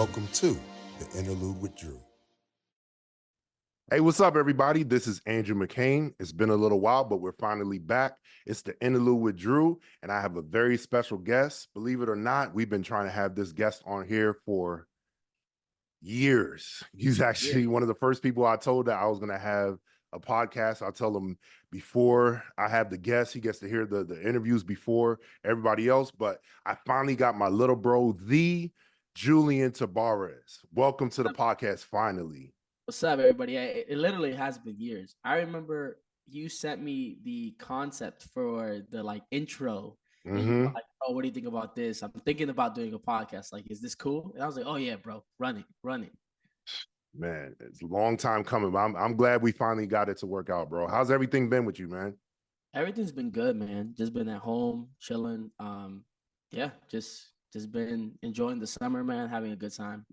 welcome to the Interlude with Drew. Hey, what's up, everybody? This is Andrew McCain. It's been a little while, but we're finally back. It's the Interlude with Drew, and I have a very special guest. Believe it or not, we've been trying to have this guest on here for years. He's actually one of the first people I told that I was going to have a podcast. I'll tell him before I have the guest. He gets to hear the interviews before everybody else, but I finally got my little bro, the Julian Tabares. Welcome to the podcast, finally. What's up, everybody? It literally has been years. I remember you sent me the concept for the intro. And you were like, oh, what do you think about this? I'm thinking about doing a podcast. Like, is this cool? And I was like, oh yeah, bro, run it. Man, it's a long time coming, but I'm glad we finally got it to work out, bro. How's everything been with you, man? Everything's been good, man. Just been at home, chilling. Yeah, just been enjoying the summer, man, having a good time.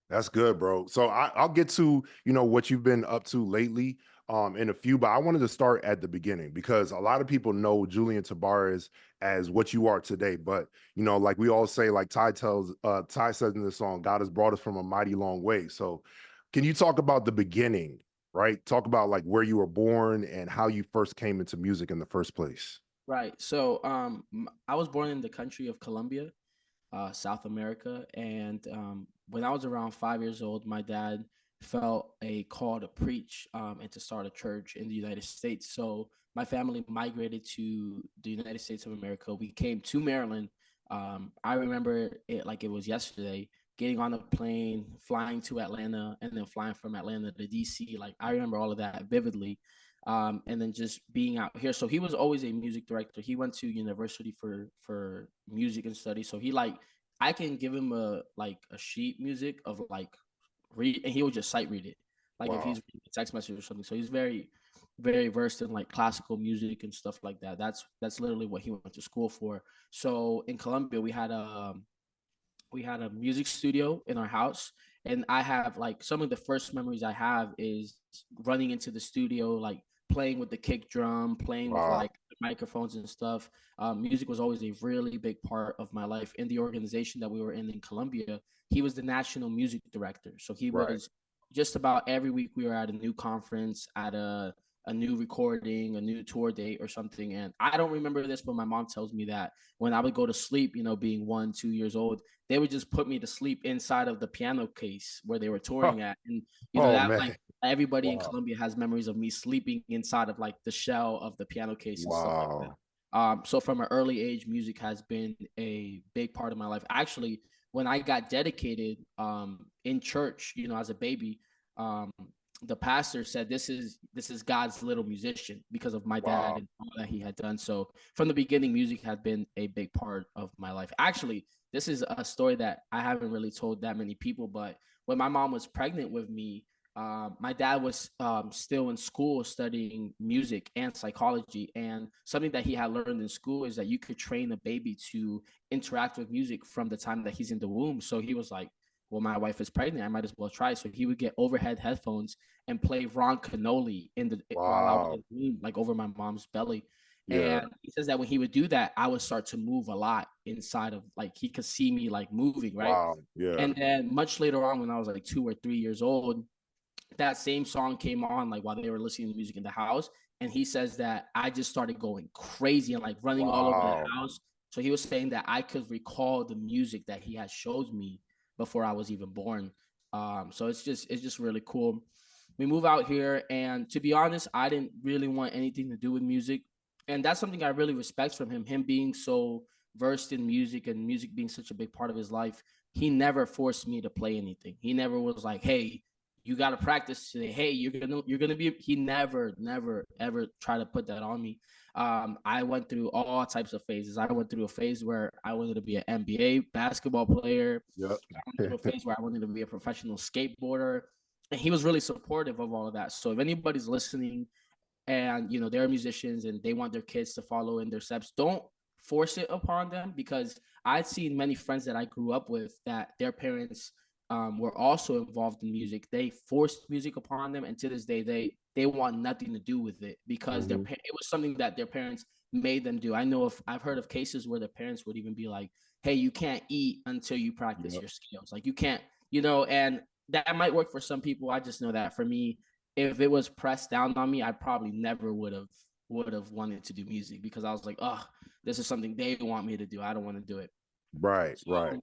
That's good, bro. So I'll get to, what you've been up to lately in a few, but I wanted to start at the beginning because a lot of people know Julian Tabares as what you are today. But, like we all say, like Ty says in the song, God has brought us from a mighty long way. So can you talk about the beginning, right? Talk about like where you were born and how you first came into music in the first place. Right. So I was born in the country of Colombia, South America. And when I was around 5 years old, my dad felt a call to preach and to start a church in the United States. So my family migrated to the United States of America. We came to Maryland. I remember it like it was yesterday, getting on a plane, flying to Atlanta, and then flying from Atlanta to DC. Like, I remember all of that vividly. And then just being out here. So he was always a music director. He went to university for music and study. So I can give him a sheet music of read, and he would just sight read it. Like, wow. If he's reading a text message or something. So he's very, very versed in like classical music and stuff like that. That's literally what he went to school for. So in Colombia, we had a music studio in our house. And I have like some of the first memories I have is running into the studio, like playing with the kick drum, playing with like microphones and stuff. Music was always a really big part of my life. In the organization that we were in Colombia, he was the national music director. So he was just about every week we were at a new conference, at a new recording, a new tour date or something. And I don't remember this, but my mom tells me that when I would go to sleep, being 1-2 years old, they would just put me to sleep inside of the piano case where they were touring at. And, like everybody in Colombia has memories of me sleeping inside of like the shell of the piano case and stuff like that. So from an early age, music has been a big part of my life. Actually, when I got dedicated in church, as a baby, the pastor said, this is God's little musician because of my dad and all that he had done. So from the beginning, music has been a big part of my life. Actually, this is a story that I haven't really told that many people, but when my mom was pregnant with me, my dad was still in school studying music and psychology. And something that he had learned in school is that you could train a baby to interact with music from the time that he's in the womb. So he was like, well, my wife is pregnant, I might as well try. So he would get overhead headphones and play Ron Canoli while I was in the womb, like over my mom's belly. Yeah. And he says that when he would do that, I would start to move a lot inside of, like, he could see me like moving, right? Wow. Yeah. And then much later on, when I was like 2 or 3 years old, that same song came on like while they were listening to music in the house. And he says that I just started going crazy and like running all over the house. So he was saying that I could recall the music that he had showed me before I was even born. So it's just really cool. We move out here, and to be honest, I didn't really want anything to do with music. And that's something I really respect from him being so versed in music and music being such a big part of his life. He never forced me to play anything. He never was like, hey, you got to practice today. Hey, you're going to be, he never, ever tried to put that on me. I went through all types of phases. I went through a phase where I wanted to be an NBA basketball player. Yep. I went through a phase where I wanted to be a professional skateboarder. And he was really supportive of all of that. So if anybody's listening and, they're musicians and they want their kids to follow in their steps, don't force it upon them, because I've seen many friends that I grew up with that their parents were also involved in music. They forced music upon them, and to this day, they want nothing to do with it because it was something that their parents made them do. I've heard of cases where their parents would even be like, hey, you can't eat until you practice Yep. your skills. Like you can't, and that might work for some people. I just know that for me, if it was pressed down on me, I probably never would have wanted to do music because I was like, oh, this is something they want me to do. I don't want to do it. Right, right. So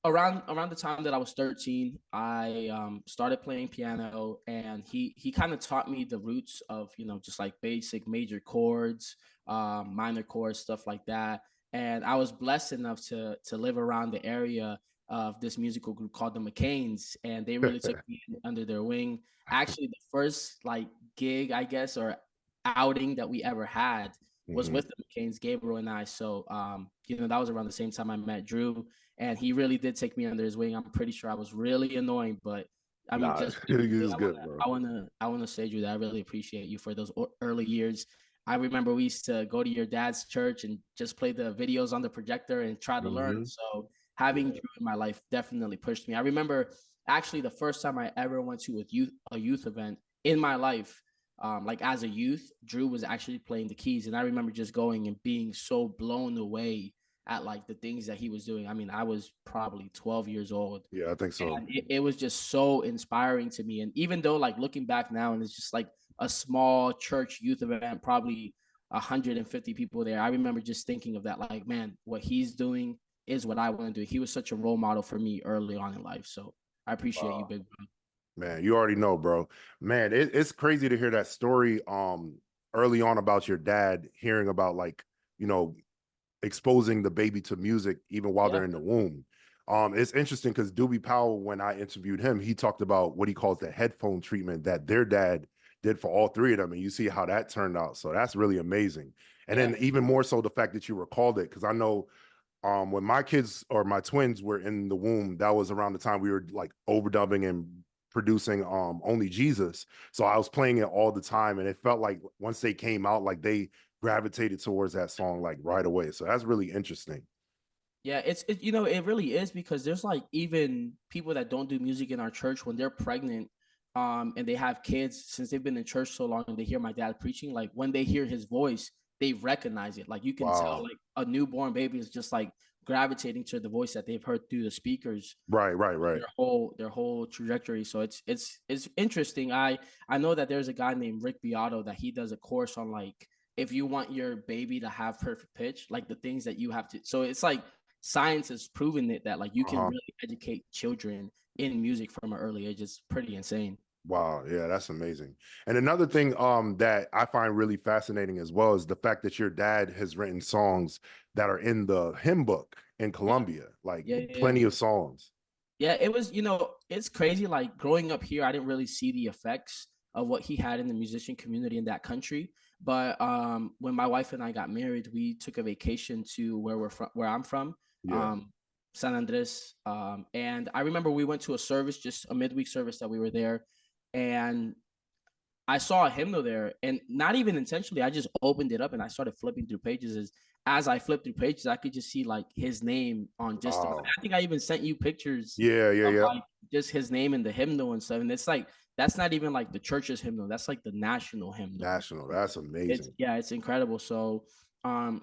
around the time that I was 13, I started playing piano, and he kind of taught me the roots of just like basic major chords, minor chords, stuff like that. And I was blessed enough to live around the area of this musical group called the McCains, and they really took me under their wing. Actually, the first like gig, I guess, or outing that we ever had was Mhm. with the McCains, Gabriel and I. So that was around the same time I met Drew, and he really did take me under his wing. I'm pretty sure I was really annoying, but I mean, Nah, just it was good, bro. I wanna say, Drew, that I really appreciate you for those early years. I remember we used to go to your dad's church and just play the videos on the projector and try to learn. Mhm. So having Yeah. Drew in my life definitely pushed me. I remember actually the first time I ever went to a youth event in my life. Like as a youth, Drew was actually playing the keys, and I remember just going and being so blown away at like the things that he was doing. I mean, I was probably 12 years old, Yeah, I think so. and it was just so inspiring to me. And even though like looking back now, and it's just like a small church youth event, probably 150 people there, I remember just thinking of that, like, man, what he's doing is what I want to do. He was such a role model for me early on in life. So I appreciate you, Wow. big bro. Man, you already know, bro. Man, it's crazy to hear that story early on about your dad hearing about like, you know, exposing the baby to music even while Yeah. they're in the womb. It's interesting because Doobie Powell, when I interviewed him, he talked about what he calls the headphone treatment that their dad did for all three of them, and you see how that turned out. So that's really amazing. And Yeah. then even more so the fact that you recalled it, because I know when my kids or my twins were in the womb, that was around the time we were like overdubbing and producing Only Jesus. So I was playing it all the time, and it felt like once they came out, like they gravitated towards that song like right away. So that's really interesting. Yeah, it really is, because there's like even people that don't do music in our church when they're pregnant, and they have kids, since they've been in church so long and they hear my dad preaching, like when they hear his voice, they recognize it. Like you can tell Wow. like a newborn baby is just like gravitating to the voice that they've heard through the speakers Right, right, right. their whole trajectory. So it's interesting. I know that there's a guy named Rick Beato that he does a course on like if you want your baby to have perfect pitch, like the things that you have to. So it's like science has proven it that like you can Uh-huh. really educate children in music from an early age. It's pretty insane. Wow, yeah, that's amazing. And another thing that I find really fascinating as well is the fact that your dad has written songs that are in the hymn book in Yeah, Colombia, like yeah, yeah, yeah. plenty of songs. Yeah, it was, it's crazy. Like growing up here, I didn't really see the effects of what he had in the musician community in that country. But when my wife and I got married, we took a vacation to where I'm from, Yeah. um, San Andres. And I remember we went to a service, just a midweek service that we were there, and I saw a hymnal there, and not even intentionally, I just opened it up and I started flipping through pages. As I flipped through pages, I could just see like his name on just about. Wow. I think I even sent you pictures Yeah, yeah, of yeah. like just his name in the hymnal and stuff. And it's like that's not even like the church's hymnal. That's like the national hymnal. National. That's It's amazing. yeah, it's incredible. So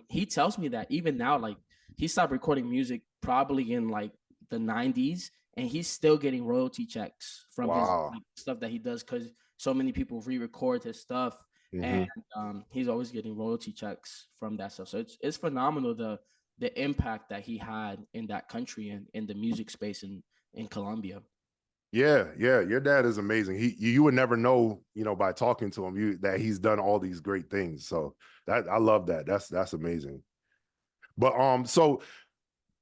he tells me that even now, like he stopped recording music probably in like the 90s, and he's still getting royalty checks from his Wow. like stuff that he does because so many people re-record his stuff, and Hmm. he's always getting royalty checks from that stuff. So it's phenomenal the impact that he had in that country and in the music space in Colombia. Yeah, yeah. Your dad is amazing. You would never know, by talking to him, that he's done all these great things. So that I love that. That's amazing. But so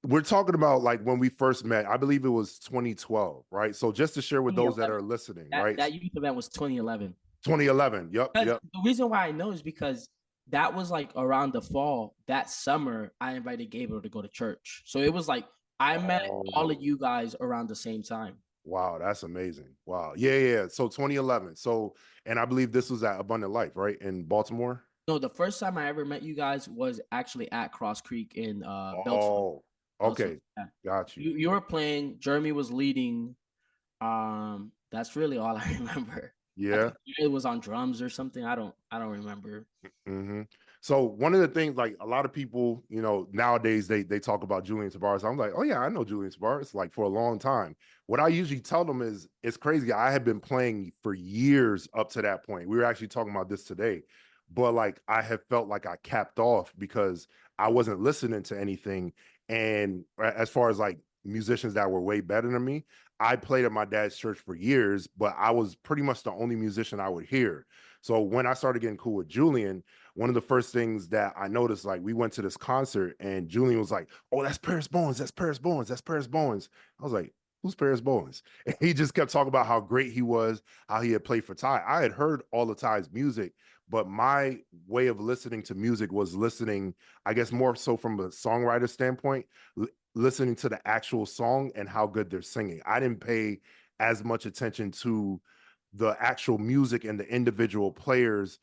we're talking about like when we first met, I believe it was 2012, right? So just to share with those that 2011. are listening, That right? that youth event was 2011. 2011. Yep, Because yep. the reason why I know is because that was like around the fall. That summer, I invited Gabriel to go to church. So it was like I met all of Oh, you guys around the same time. wow, that's amazing. Wow. Yeah, yeah, yeah. So 2011. So, and I believe this was at Abundant Life, right? In Baltimore. No, the first time I ever met you guys was actually at Cross Creek in Beltsville. Oh, Beltsville. okay. Yeah. Got you. You were playing, Jeremy was leading. That's really all I remember. I Yeah. think it was on drums or something. I don't remember. Hmm. So one of the things, like a lot of people, you know, nowadays they talk about Julian Tabares. I'm like, oh yeah, I know Julian Tabares, like for a long time. What I usually tell them is, it's crazy. I had been playing for years up to that point. We were actually talking about this today, but like I have felt like I capped off because I wasn't listening to anything. And as far as like musicians that were way better than me, I played at my dad's church for years, but I was pretty much the only musician I would hear. So when I started getting cool with Julian, one of the first things that I noticed, like we went to this concert and Julian was like, "Oh, that's Paris Bowens, that's Paris Bowens, that's Paris Bowens." I was like, "Who's Paris Bowens?" And he just kept talking about how great he was, how he had played for Ty. I had heard all of Ty's music, but my way of listening to music was listening, I guess, more so from a songwriter standpoint, listening to the actual song and how good they're singing. I didn't pay as much attention to the actual music and the individual players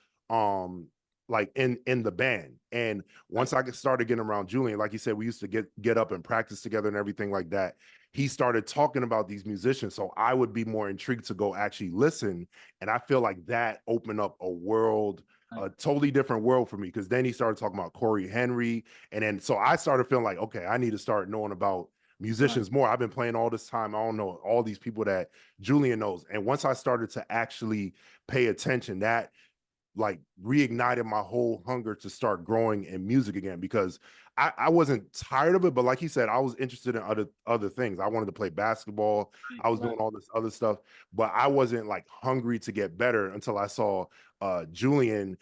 like in the band. And once I started getting around Julian, like you said, we used to get up and practice together and everything like that. He started talking about these musicians, so I would be more intrigued to go actually listen. And I feel like that opened up a world, a totally different world for me, because then he started talking about Corey Henry, and then so I started feeling like, okay, I need to start knowing about musicians more. I've been playing all this time. I don't know all these people that Julian knows. And once I started to actually pay attention, that like reignited my whole hunger to start growing in music again, because I wasn't tired of it, but like he said, I was interested in other things. I wanted to play basketball. I was doing all this other stuff, but I wasn't like hungry to get better until I saw Julian.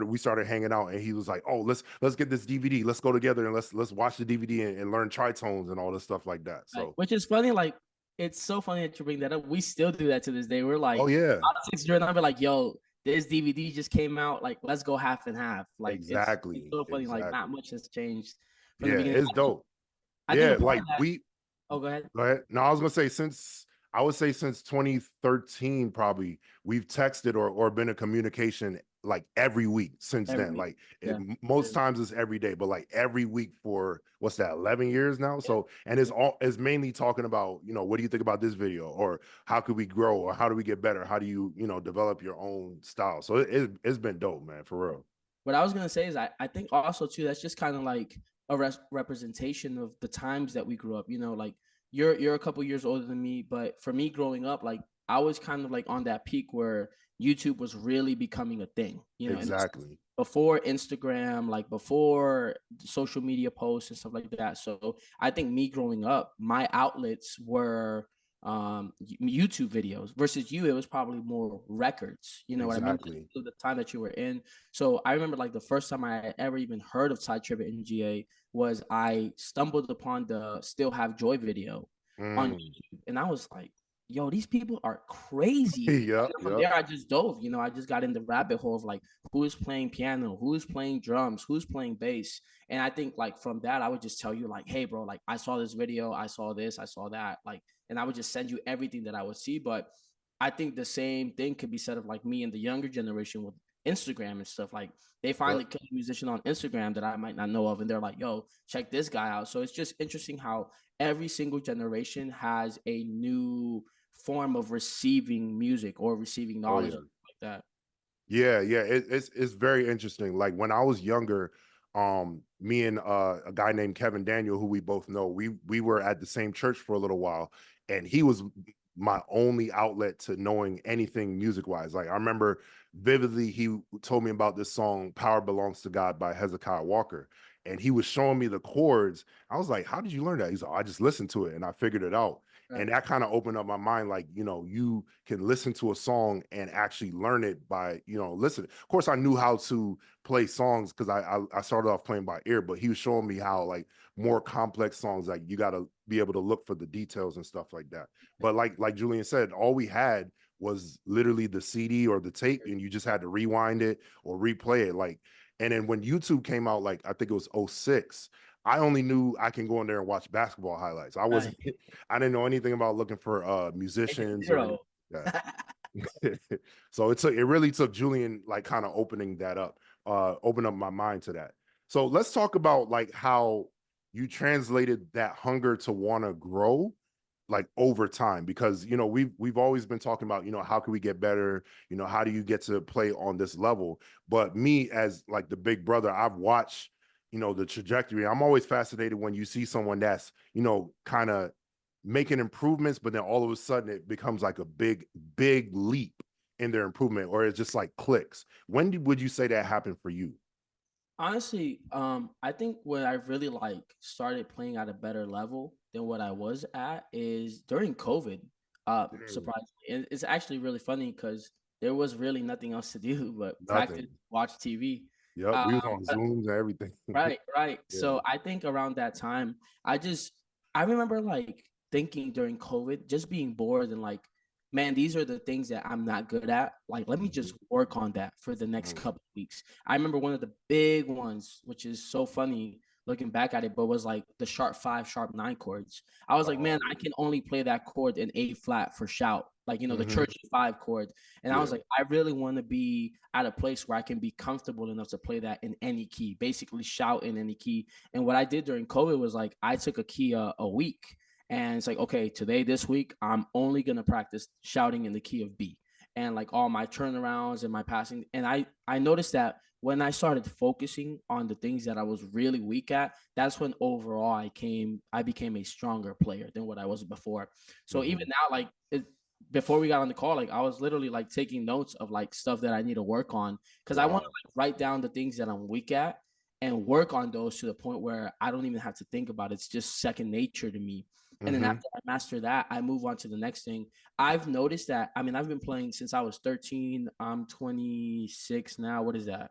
We started hanging out and he was like, "Oh, let's get this DVD. Let's go together and let's watch the DVD and learn tritones and all this stuff like that." So Which is funny, like it's so funny that you bring that up. We still do that to this day. We're like, oh yeah, politics during the night, we're like, yo, this DVD just came out. Like, let's go half and half. Like, it's exactly, so funny. Like, not exactly. much has changed from the Yeah, beginning. it's dope. I think a Yeah, part like of that. we Oh, go ahead. go ahead. No, I was gonna say, I would say since 2013, probably we've texted or been in communication like every week since Every then. week. Like Yeah. most times it's every day, but like every week for what's that, 11 years now. Yeah. So, and it's mainly talking about, you know, what do you think about this video, or how could we grow, or how do we get better? How do you, you know, develop your own style? So it's been dope, man, for real. What I was gonna say is I think also too that's just kind of like a representation of the times that we grew up. You know, like you're a couple years older than me, but for me growing up, like I was kind of like on that peak where YouTube was really becoming a thing. You know, and this was Exactly. before Instagram, like before social media posts and stuff like that. So I think me growing up, my outlets were YouTube videos versus you. It was probably more records. You know what I mean? Exactly. The time that you were in. So I remember like the first time I ever even heard of Ty Tribbett and GA was I stumbled upon the Still Have Joy video on Mm. YouTube. And I was like, yo, these people are crazy. Yep, And from yep. there, I just dove, you know, I just got in the rabbit hole of like who is playing piano, who is playing drums, who's playing bass. And I think like from that, I would just tell you like, hey, bro, like I saw this video, I saw this, I saw that. Like, and I would just send you everything that I would see. But I think the same thing could be said of like me and the younger generation with Instagram and stuff. Like they Yep. finally catch a musician on Instagram that I might not know of, and they're like, "Yo, check this guy out." So it's just interesting how every single generation has a new form of receiving music or receiving Oh knowledge yeah. like that. Yeah, yeah, it's very interesting. Like when I was younger, me and a guy named Kevin Daniel, who we both know, we were at the same church for a little while, and he was my only outlet to knowing anything music wise. Like I remember vividly, he told me about this song "Power Belongs to God" by Hezekiah Walker, and he was showing me the chords. I was like, "How did you learn that?" He's like, "I just listened to it and I figured it out." And Right. that kind of opened up my mind, like, you know, you can listen to a song and actually learn it by, you know, listening. Of course I knew how to play songs because I started off playing by ear, but he was showing me how like more complex songs, like you got to be able to look for the details and stuff like that. But like Julian said, all we had was literally the CD or the tape, and you just had to rewind it or replay it. Like, and then when YouTube came out, like I think it was '06, I only knew I can go in there and watch basketball highlights. I Right. wasn't I didn't know anything about looking for Agent musicians or anything Zero. like that. So it really took Julian like kind of opening that up, open up my mind to that. So let's talk about like how you translated that hunger to want to grow like over time? Because, you know, we've always been talking about, you know, how can we get better? You know, how do you get to play on this level? But me as like the big brother, I've watched, you know, the trajectory. I'm always fascinated when you see someone that's, you know, kind of making improvements, but then all of a sudden it becomes like a big leap in their improvement, or it's just like clicks. Would you say that happened for you? Honestly, I think when I really like started playing at a better level than what I was at is during COVID. Mm, Surprisingly, and it's actually really funny because there was really nothing else to do but practice, nothing. watch TV. Yep, Um, we was on Zooms and everything. Right, right. Yeah. So I think around that time, I just I remember like thinking during COVID, just being bored and like, man, these are the things that I'm not good at. Like, let me just Mhm, work on that for the next mhm. couple of weeks. I remember one of the big ones, which is so funny looking back at it, but was like the sharp five, sharp nine chords. I was like, man, Oh, I can only play that chord in A flat for shout, like the mhm, church five chord. And I was yeah. like, I really want to be at a place where I can be comfortable enough to play that in any key, basically shout in any key. And what I did during COVID was like, I took a key a week. And it's like, okay, today, this week, I'm only going to practice shouting in the key of B. And like all my turnarounds and my passing. And I noticed that when I started focusing on the things that I was really weak at, that's when overall I became a stronger player than what I was before. So even Mhm. now, like before we got on the call, like I was literally like taking notes of like stuff that I need to work on because I want to Wow. like write down the things that I'm weak at and work on those to the point where I don't even have to think about it. It's just second nature to me. And then Mhm. after I master that, I move on to the next thing. I've noticed that, I mean, I've been playing since I was 13. I'm 26 now. What is that?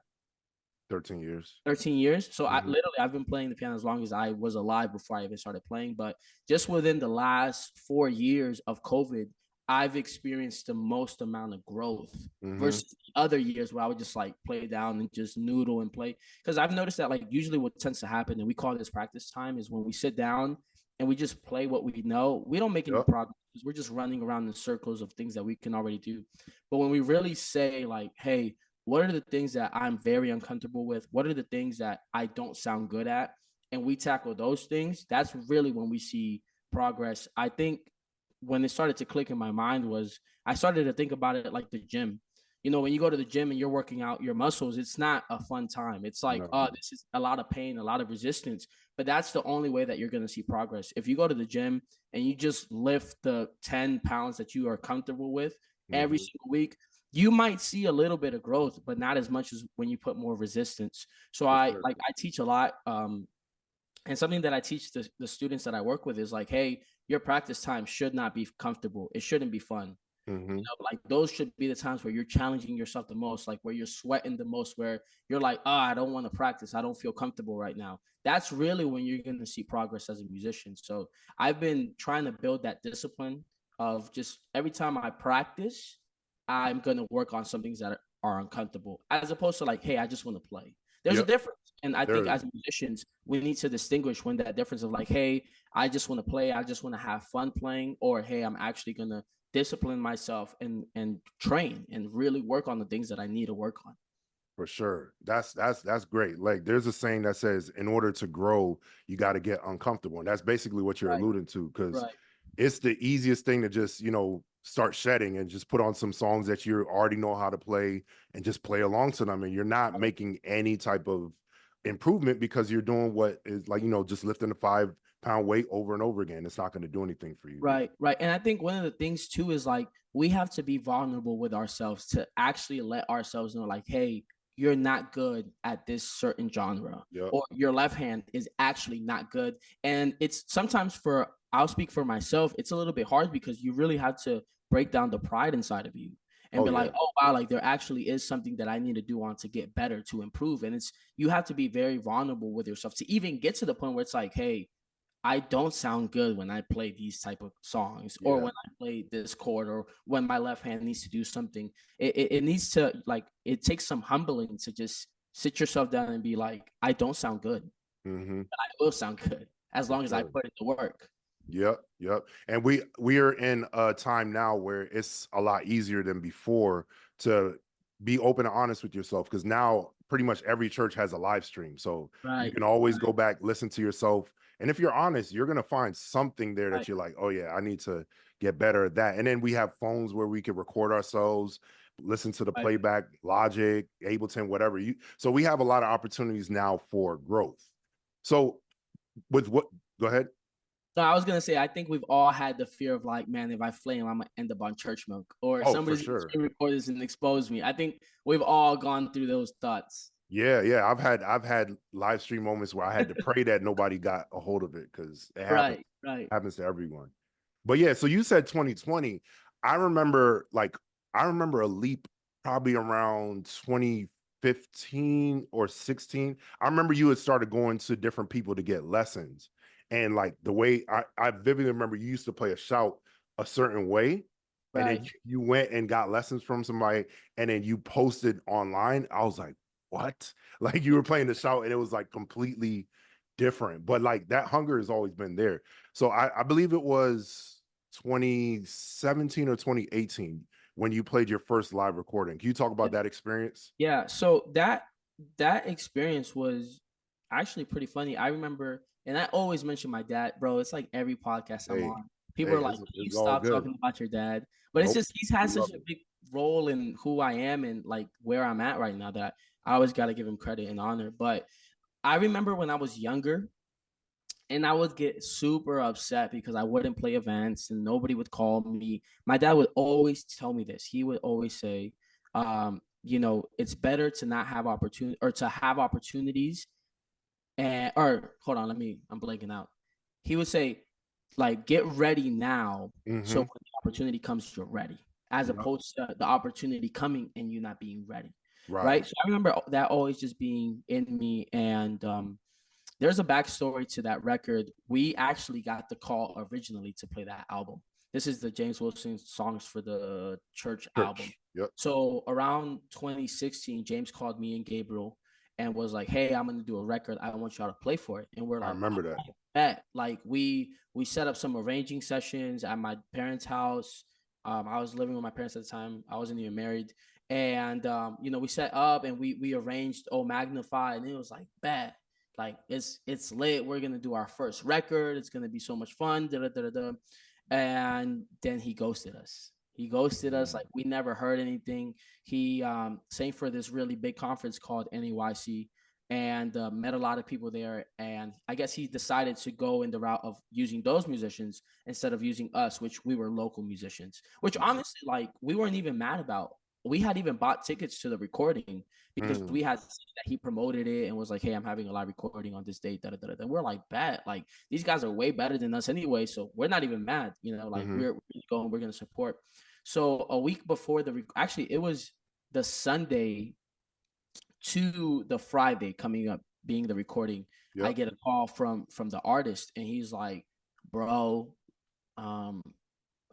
13 years. 13 years. So I Mhm. literally I've been playing the piano as long as I was alive before I even started playing. But just within the last 4 years of COVID, I've experienced the most amount of growth Mhm. versus the other years where I would just like play down and just noodle and play. Because I've noticed that like usually what tends to happen, and we call this practice time, is when we sit down and we just play what we know, we don't make any Yep. progress because we're just running around in circles of things that we can already do. But when we really say like, hey, what are the things that I'm very uncomfortable with? What are the things that I don't sound good at? And we tackle those things. That's really when we see progress. I think when it started to click in my mind was I started to think about it like the gym. You know, when you go to the gym and you're working out your muscles, it's not a fun time. It's like, oh, No. this is a lot of pain, a lot of resistance. But that's the only way that you're going to see progress. If you go to the gym and you just lift the 10 pounds that you are comfortable with every Mhm. single week, you might see a little bit of growth, but not as much as when you put more resistance. So For I sure. like I teach a lot. And something that I teach the students that I work with is like, hey, your practice time should not be comfortable. It shouldn't be fun. Mhm. Like those should be the times where you're challenging yourself the most, like where you're sweating the most, where you're like, oh, I don't want to practice. I don't feel comfortable right now. That's really when you're going to see progress as a musician. So I've been trying to build that discipline of just every time I practice, I'm going to work on some things that are uncomfortable, as opposed to like, hey, I just want to play. There's a Yep. difference. And I There think is. as musicians, we need to distinguish when that difference of like, hey, I just want to play, I just want to have fun playing, or hey, I'm actually gonna discipline myself and train and really work on the things that I need to work on. For sure. That's great. Like there's a saying that says in order to grow, you got to get uncomfortable. And that's basically what you're Right, alluding to because right, it's the easiest thing to just, you know, start shedding and just put on some songs that you already know how to play and just play along to them. And you're not right, making any type of improvement because you're doing what is like, you know, just lifting a 5 pound weight over and over again. It's not going to do anything for you. right, right. And I think one of the things too is like we have to be vulnerable with ourselves to actually let ourselves know, like, hey, you're not good at this certain genre, Yep. or your left hand is actually not good. And it's sometimes for I'll speak for myself, it's a little bit hard because you really have to break down the pride inside of you and Oh be like, yeah. oh wow, like there actually is something that I need to do on to get better, to improve. And it's you have to be very vulnerable with yourself to even get to the point where it's like, hey, I don't sound good when I play these type of songs, or Yeah. when I play this chord, or when my left hand needs to do something. It needs to like it takes some humbling to just sit yourself down and be like, I don't sound good, Hmm. but I will sound good as For long as I sure. put in the work. Yep, yep. And we are in a time now where it's a lot easier than before to be open and honest with yourself because now pretty much every church has a live stream. So you Right. can always go back, listen to yourself, And if you're honest, you're gonna find something there that Right. you're like, oh yeah, I need to get better at that. And then we have phones where we can record ourselves, listen to the Right. playback, Logic, Ableton, whatever you. So we have a lot of opportunities now for growth. So with what? Go ahead. So I was gonna say, I think we've all had the fear of like, man, if I flame, I'm gonna end up on church milk, or Oh, for somebody's gonna sure. screen record this and expose me. I think we've all gone through those thoughts. Yeah, yeah. I've had live stream moments where I had to pray that nobody got a hold of it because it happens Right, right, happens to everyone. But yeah, so you said 2020. I remember I remember a leap probably around 2015 or 16. I remember you had started going to different people to get lessons. And like the way I vividly remember you used to play a shout a certain way, and then right. you went and got lessons from somebody, and then you posted online. I was like, what? Like you were playing the shout and it was like completely different. But like that hunger has always been there. So I believe it was 2017 or 2018 when you played your first live recording. Can you talk Yeah. about that experience? Yeah. So that experience was actually pretty funny. I remember, and I always mention my dad, bro. It's like every podcast I'm Hey, on, people hey, are like, "Can you it's all stop good. talking about your dad?" But it's Nope. just he's had We such love a it. big role in who I am and like where I'm at right now that I always got to give him credit and honor. But I remember when I was younger, and I would get super upset because I wouldn't play events and nobody would call me. My dad would always tell me this. He would always say, it's better to not have opportunity or to have opportunities. And or hold on, I'm blanking out. He would say, like, get ready now, so Mm-hmm. when the opportunity comes, you're ready, as Yep. opposed to the opportunity coming and you not being ready. Right. Right. So I remember that always just being in me. And there's a backstory to that record. We actually got the call originally to play that album. This is the James Wilson Songs for the Church album. Church. Yep. So around 2016, James called me and Gabriel and was like, "Hey, I'm gonna do a record. I want y'all to play for it." And we're I like, remember that. "I bet." Like we set up some arranging sessions at my parents' house. I was living with my parents at the time. I wasn't even married. And we set up and we arranged Oh Magnify, and it was like, bet, like it's lit. We're gonna do our first record. It's gonna be so much fun. Da, da, da, da, da. And then he ghosted us. He ghosted us. Like we never heard anything. He sang for this really big conference called NAYC and met a lot of people there. And I guess he decided to go in the route of using those musicians instead of using us, which we were local musicians, which honestly, like, we weren't even mad about. We had even bought tickets to the recording because Mm. we had seen that he promoted it and was like, "Hey, I'm having a live recording on this date." Da, da, da, da. We're like, "Bet, like these guys are way better than us anyway, so we're not even mad." Like Mm-hmm. we're going, we're gonna support. So a week before actually it was the Sunday to the Friday coming up being the recording. I Yep. get a call from the artist, and he's like, "Bro, um,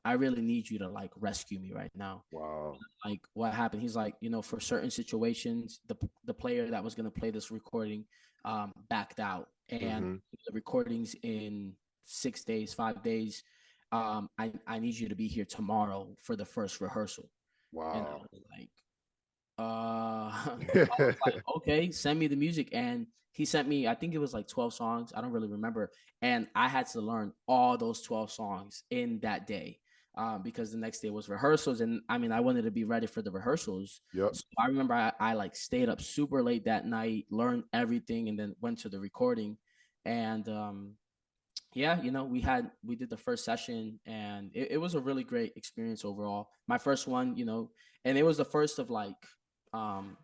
I really need you to like rescue me right now." Wow. Like, what happened? He's like, for certain situations, the player that was gonna play this recording backed out, and Mm-hmm. the recordings in 6 days, 5 days. I need you to be here tomorrow for the first rehearsal. And I Wow. was like, I was like, okay, send me the music. And he sent me, I think it was like 12 songs. I don't really remember. And I had to learn all those 12 songs in that day, because the next day was rehearsals. And I mean, I wanted to be ready for the rehearsals. Yep. So I remember I like stayed up super late that night, learned everything, and then went to the recording. And yeah, we did the first session, and it was a really great experience overall. My first one, and it was the first of like um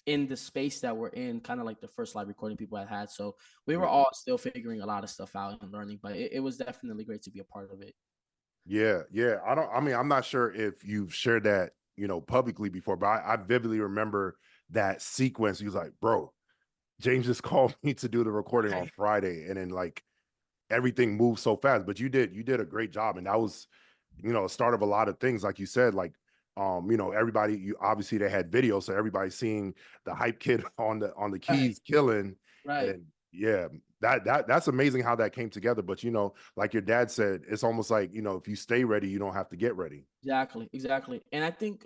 in the space that we're in, kind of like the first live recording people had. So we were Yeah. all still figuring a lot of stuff out and learning, but it was definitely great to be a part of it. Yeah, yeah. I mean, I'm not sure if you've shared that, publicly before, but I vividly remember that sequence. He was like, bro, James just called me to do the recording on Friday. And then like everything moved so fast. But you did a great job. And that was, a start of a lot of things, like you said, like everybody, you obviously they had video, so everybody's seeing the hype kid on the Right, keys killing. And right. then yeah, that's amazing how that came together. But like your dad said, it's almost like, if you stay ready, you don't have to get ready. Exactly, exactly. And I think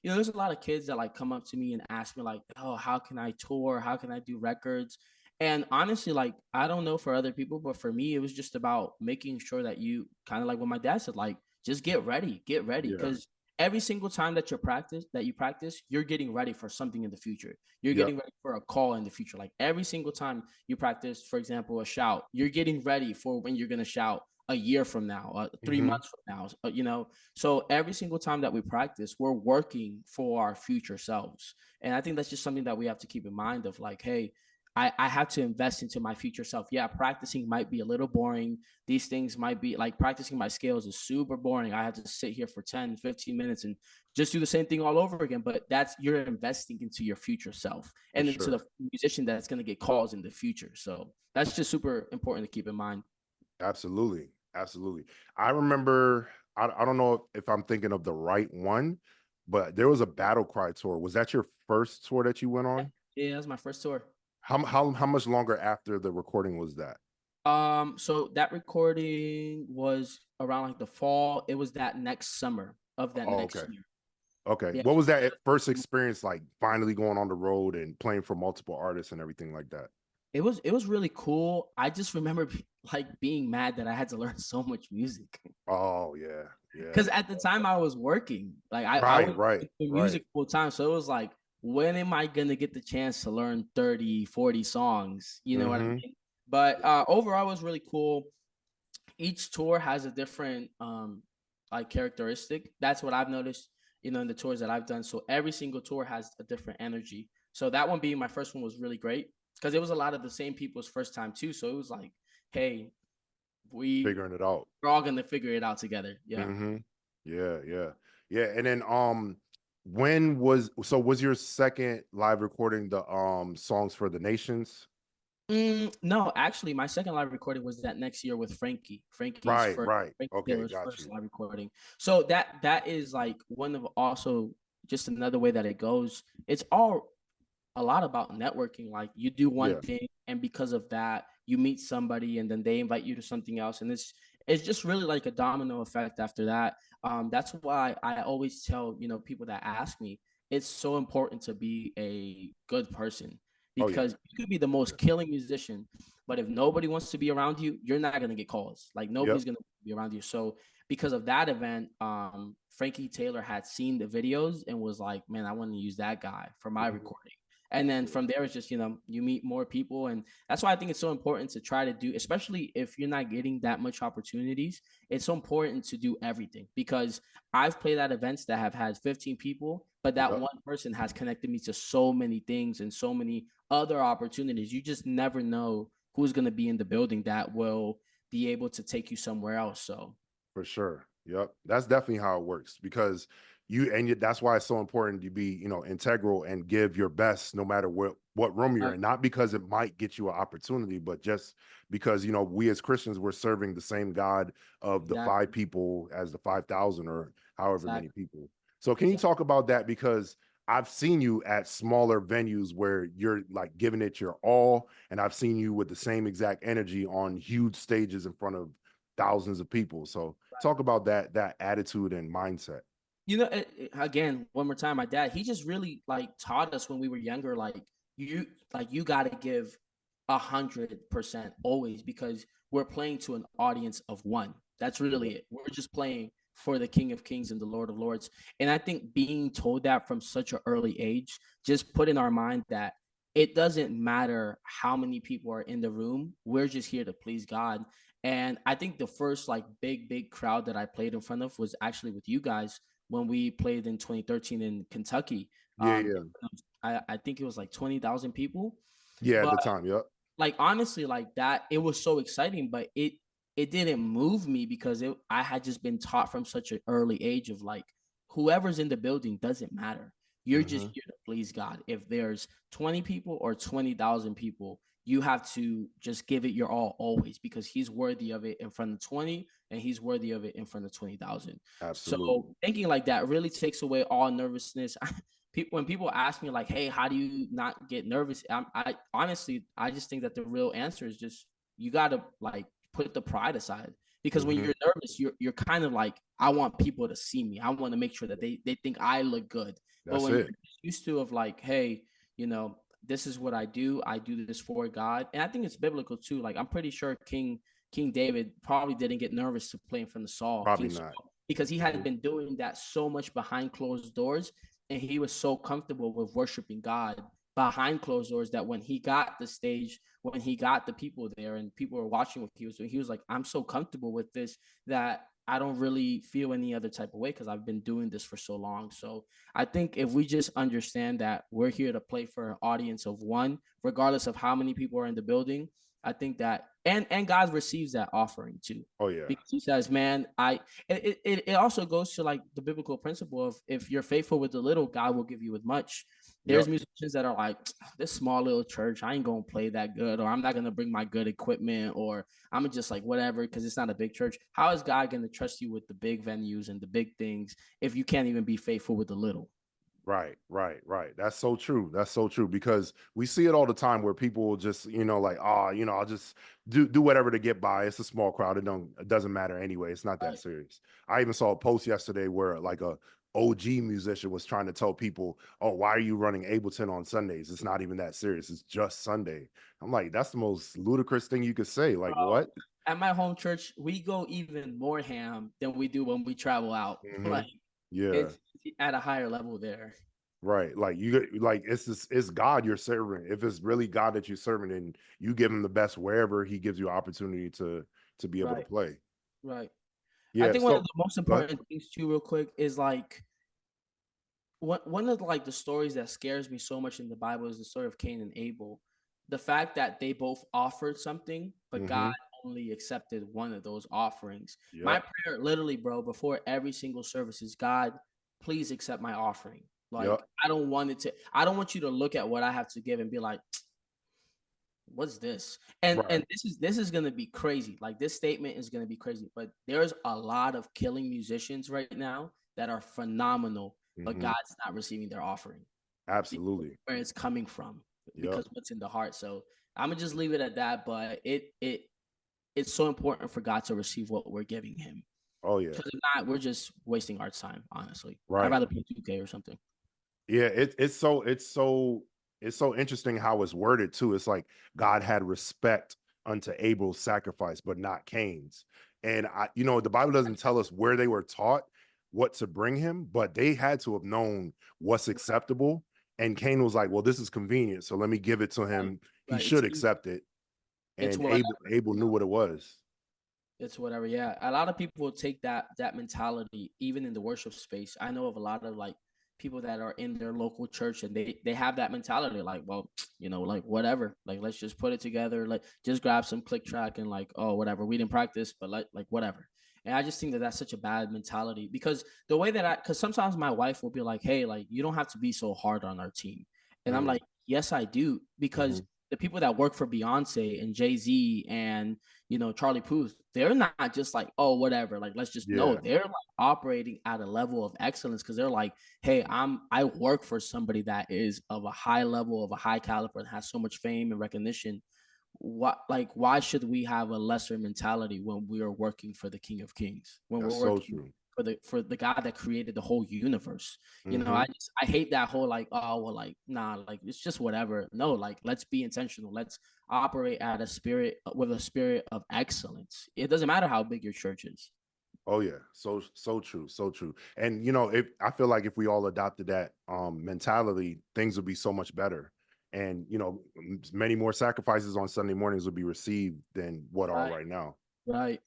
there's a lot of kids that like come up to me and ask me like, "Oh, how can I tour? How can I do records?" And honestly, like, I don't know for other people, but for me, it was just about making sure that you kind of like what my dad said, like, just get ready, get ready. Yeah. Because every single time that you practice, you're getting ready for something in the future. You're Yep. getting ready for a call in the future. Like every single time you practice, for example, a shout, you're getting ready for when you're going to shout a year from now, 3 months from now, you know? So every single time that we practice, we're working for our future selves. And I think that's just something that we have to keep in mind of like, hey, I have to invest into my future self. Yeah, practicing might be a little boring. These things might be like practicing my scales is super boring. I have to sit here for 10, 15 minutes and just do the same thing all over again. But that's you're investing into your future self For and into the sure. musician that's going to get calls in the future. So that's just super important to keep in mind. Absolutely. Absolutely. I remember, I don't know if I'm thinking of the right one, but there was a Battle Cry tour. Was that your first tour that you went on? Yeah, that was my first tour. How much longer after the recording was that? So that recording was around like the fall. It was that next summer of that Oh, next okay. year. Okay. Yeah. What was that first experience like, finally going on the road and playing for multiple artists and everything like that? It was really cool. I just remember like being mad that I had to learn so much music Oh, yeah. Yeah. because at the time I was working. Like I Right, was right, doing right. music full time, so it was like, when am I gonna get the chance to learn 30, 40 songs? You know what I Mm-hmm. mean? But overall, it was really cool. Each tour has a different like characteristic. That's what I've noticed, in the tours that I've done. So every single tour has a different energy. So that one being my first one was really great because it was a lot of the same people's first time too. So it was like, hey, we Figuring it out. we're all gonna figure it out together. Yeah. Mm-hmm. Yeah, yeah. Yeah. And then was your second live recording the songs for the nations? No, actually, my second live recording was that next year with Frankie. Right, right. Frankie Okay, Taylor's got first you. live recording. So that is like one of also just another way that it goes. It's all a lot about networking. Like you do one Yeah, thing, and because of that, you meet somebody, and then they invite you to something else, and it's just really like a domino effect after that. That's why I always tell people that ask me, it's so important to be a good person oh yeah, because you could be the yeah. most killing musician, but if nobody wants to be around you, you're not gonna get calls. Like Yep. nobody's gonna be around you. So because of that event, Frankie Taylor had seen the videos and was like, "Man, I want to use that guy for my Mhm. recording." And then from there, it's just you meet more people, and that's why I think it's so important to try to do, especially if you're not getting that much opportunities. It's so important to do everything because I've played at events that have had 15 people, but that Yep. one person has connected me to so many things and so many other opportunities. You just never know who's going to be in the building that will be able to take you somewhere else. So For sure. Yep. That's definitely how it works because that's why it's so important to be, integral and give your best no matter what room you're uh, in. Not because it might get you an opportunity, but just because, we as Christians, we're serving the same God of the five exactly, people as the 5,000 or however many exactly, people. So can you exactly. talk about that? Because I've seen you at smaller venues where you're like giving it your all, and I've seen you with the same exact energy on huge stages in front of thousands of people. So talk about that attitude and mindset. Again, one more time, my dad, he just really like taught us when we were younger, you you got to give 100% always because we're playing to an audience of one. That's Yeah. really it. We're just playing for the King of Kings and the Lord of Lords. And I think being told that from such an early age just put in our mind that it doesn't matter how many people are in the room. We're just here to please God. And I think the first like big crowd that I played in front of was actually with you guys when we played in 2013 in Kentucky. Yeah, yeah. I think it was like 20,000 people. Yeah, at But the time. Yep. like honestly, like that, it was so exciting, but it didn't move me because I had just been taught from such an early age of like whoever's in the building doesn't matter. You're just Hmm. here to please God. If there's 20 people or 20,000 people, you have to just give it your all always because he's worthy of it in front of 20 and he's worthy of it in front of 20,000. Absolutely. So thinking like that really takes away all nervousness. When people ask me like, "Hey, how do you not get nervous?" I honestly, I just think that the real answer is just you gotta like put the pride aside because when Hmm. you're nervous, you're kind of like, I want people to see me. I want to make sure that they think I look good. But That's when it. you're used to of like, hey, you know, this is what I do. I do this for God. And I think it's biblical too. Like I'm pretty sure King David probably didn't get nervous to play in front of Saul, Probably King Saul, not. because he had been doing that so much behind closed doors, and he was so comfortable with worshiping God behind closed doors that when he got the stage, when he got the people there and people were watching what he was doing, he was like, I'm so comfortable with this that I don't really feel any other type of way because I've been doing this for so long. So I think if we just understand that we're here to play for an audience of one, regardless of how many people are in the building, I think that and God receives that offering too. Oh yeah. Because he says, man, it also goes to like the biblical principle of if you're faithful with the little, God will give you with much. There's musicians that are like, this small little church, I ain't gonna play that good, or I'm not gonna bring my good equipment, or I'm just like whatever because it's not a big church. How is God gonna trust you with the big venues and the big things if you can't even be faithful with the little? Right. That's so true. That's so true because we see it all the time where people will just, like, I'll just do whatever to get by. It's a small crowd. It doesn't matter anyway. It's not that serious. I even saw a post yesterday where like a OG musician was trying to tell people, oh, why are you running Ableton on Sundays? It's not even that serious. It's just Sunday. I'm like, that's the most ludicrous thing you could say. Like, what? At my home church, we go even more ham than we do when we travel out. Like Yeah. it's at a higher level there. Right. Like it's God you're serving. If it's really God that you're serving, and you give him the best wherever he gives you opportunity to be able to Right. play. Right. I Yeah. think one of So the most important things too, real quick, is like one of like the stories that scares me so much in the Bible is the story of Cain and Abel. The fact that they both offered something, but God only accepted one of those offerings. My Yep. prayer, literally, bro, before every single service is, God, please accept my offering. Like Yep. I don't want you to look at what I have to give and be like, what's this? And Right. this is gonna be crazy. Like this statement is gonna be crazy, but there's a lot of killing musicians right now that are phenomenal, but God's not receiving their offering. Absolutely. Where it's coming from, Yep. because what's in the heart. So I'm gonna just leave it at that. But it's so important for God to receive what we're giving him. Oh yeah. Because if not, we're just wasting our time, honestly. I'd Right. rather play 2K or something. Yeah. It's so interesting how it's worded too. It's like God had respect unto Abel's sacrifice, but not Cain's. And the Bible doesn't tell us where they were taught what to bring him, but they had to have known what's acceptable. And Cain was like, well, this is convenient, so let me give it to Right. him. He Right. should accept it. It's And whatever. Abel knew what it was. It's whatever. Yeah. A lot of people take that mentality, even in the worship space. I know of a lot of like people that are in their local church and they have that mentality, like, well, like whatever. Like let's just put it together. Like just grab some click track and like, oh, whatever. We didn't practice, but like whatever. And I just think that that's such a bad mentality because the way that because sometimes my wife will be like, hey, like you don't have to be so hard on our team. And I'm like, yes, I do. Because the people that work for Beyonce and Jay-Z and Charlie Puth, they're not just like, oh, whatever, like let's just know. They're like operating at a level of excellence because they're like, hey, I work for somebody that is of a high level, of a high caliber, and has so much fame and recognition. Why should we have a lesser mentality when we are working for the King of Kings, when That's we're so working true. for the God that created the whole universe? I hate that whole like, oh well, like nah, like it's just whatever. No, like let's be intentional. Let's operate at a spirit with a spirit of excellence. It doesn't matter how big your church is. Oh yeah, so true, so true. And if I feel like if we all adopted that mentality, things would be so much better. And many more sacrifices on Sunday mornings would be received than what are right now. Right.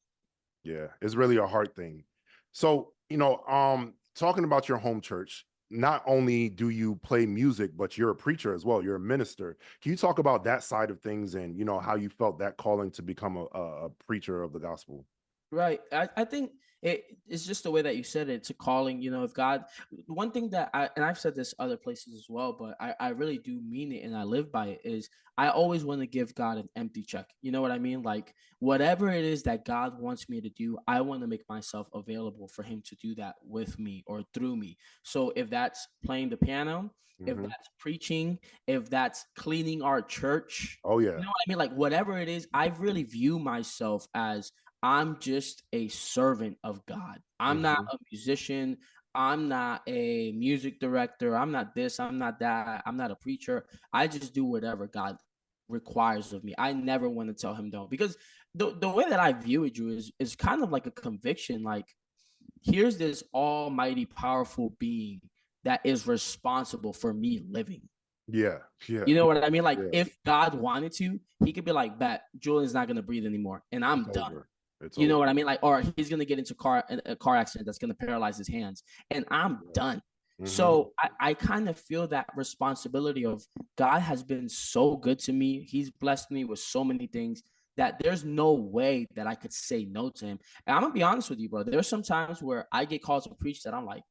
Yeah, it's really a hard thing. So, talking about your home church, not only do you play music, but you're a preacher as well. You're a minister. Can you talk about that side of things and how you felt that calling to become a preacher of the gospel? Right. I think it's just the way that you said it. It's a calling, if God, one thing that I've said this other places as well, but I really do mean it and I live by it is I always want to give God an empty check. You know what I mean? Like whatever it is that God wants me to do, I want to make myself available for him to do that with me or through me. So if that's playing the piano, if that's preaching, if that's cleaning our church, Oh yeah. you know what I mean? Like whatever it is, I really view myself as I'm just a servant of God. I'm not a musician. I'm not a music director. I'm not this. I'm not that. I'm not a preacher. I just do whatever God requires of me. I never want to tell him no, because the way that I view it, Drew, is kind of like a conviction. Like, here's this almighty powerful being that is responsible for me living. Yeah. Yeah. You know what I mean? Like, Yeah. if God wanted to, he could be like, bet Julian's not gonna breathe anymore, and I'm It's done. over. It's You know over. what I mean? Like, or he's gonna get into a car accident that's gonna paralyze his hands, and I'm done. So I kind of feel that responsibility of God has been so good to me. He's blessed me with so many things that there's no way that I could say no to him. And I'm gonna be honest with you, bro. There's some times where I get called to preach that I'm like,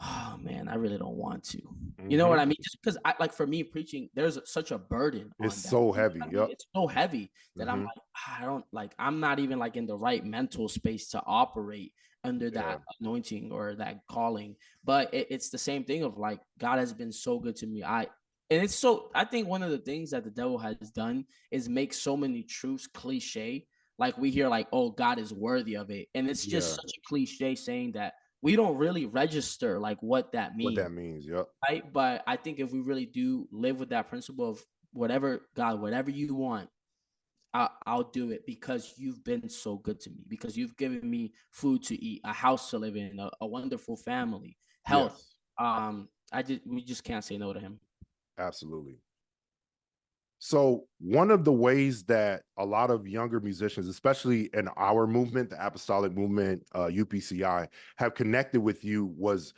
oh man, I really don't want to. You know what I mean? Just because I like, for me, preaching, there's such a burden It's on that. so You know heavy. what I mean? Yep. It's so heavy that I'm like, I don't like, I'm not even like in the right mental space to operate under that anointing or that calling. But it's the same thing of like, God has been so good to me. And it's so, I think one of the things that the devil has done is make so many truths cliche. Like, we hear like, oh, God is worthy of it. And it's just Yeah. such a cliche saying that we don't really register like what that What means, that means. Yep. right? But I think if we really do live with that principle of whatever, God, whatever you want, I'll do it because you've been so good to me, because you've given me food to eat, a house to live in, a wonderful family, health. Yes. We just can't say no to him. Absolutely. So one of the ways that a lot of younger musicians, especially in our movement, the Apostolic Movement, UPCI, have connected with you was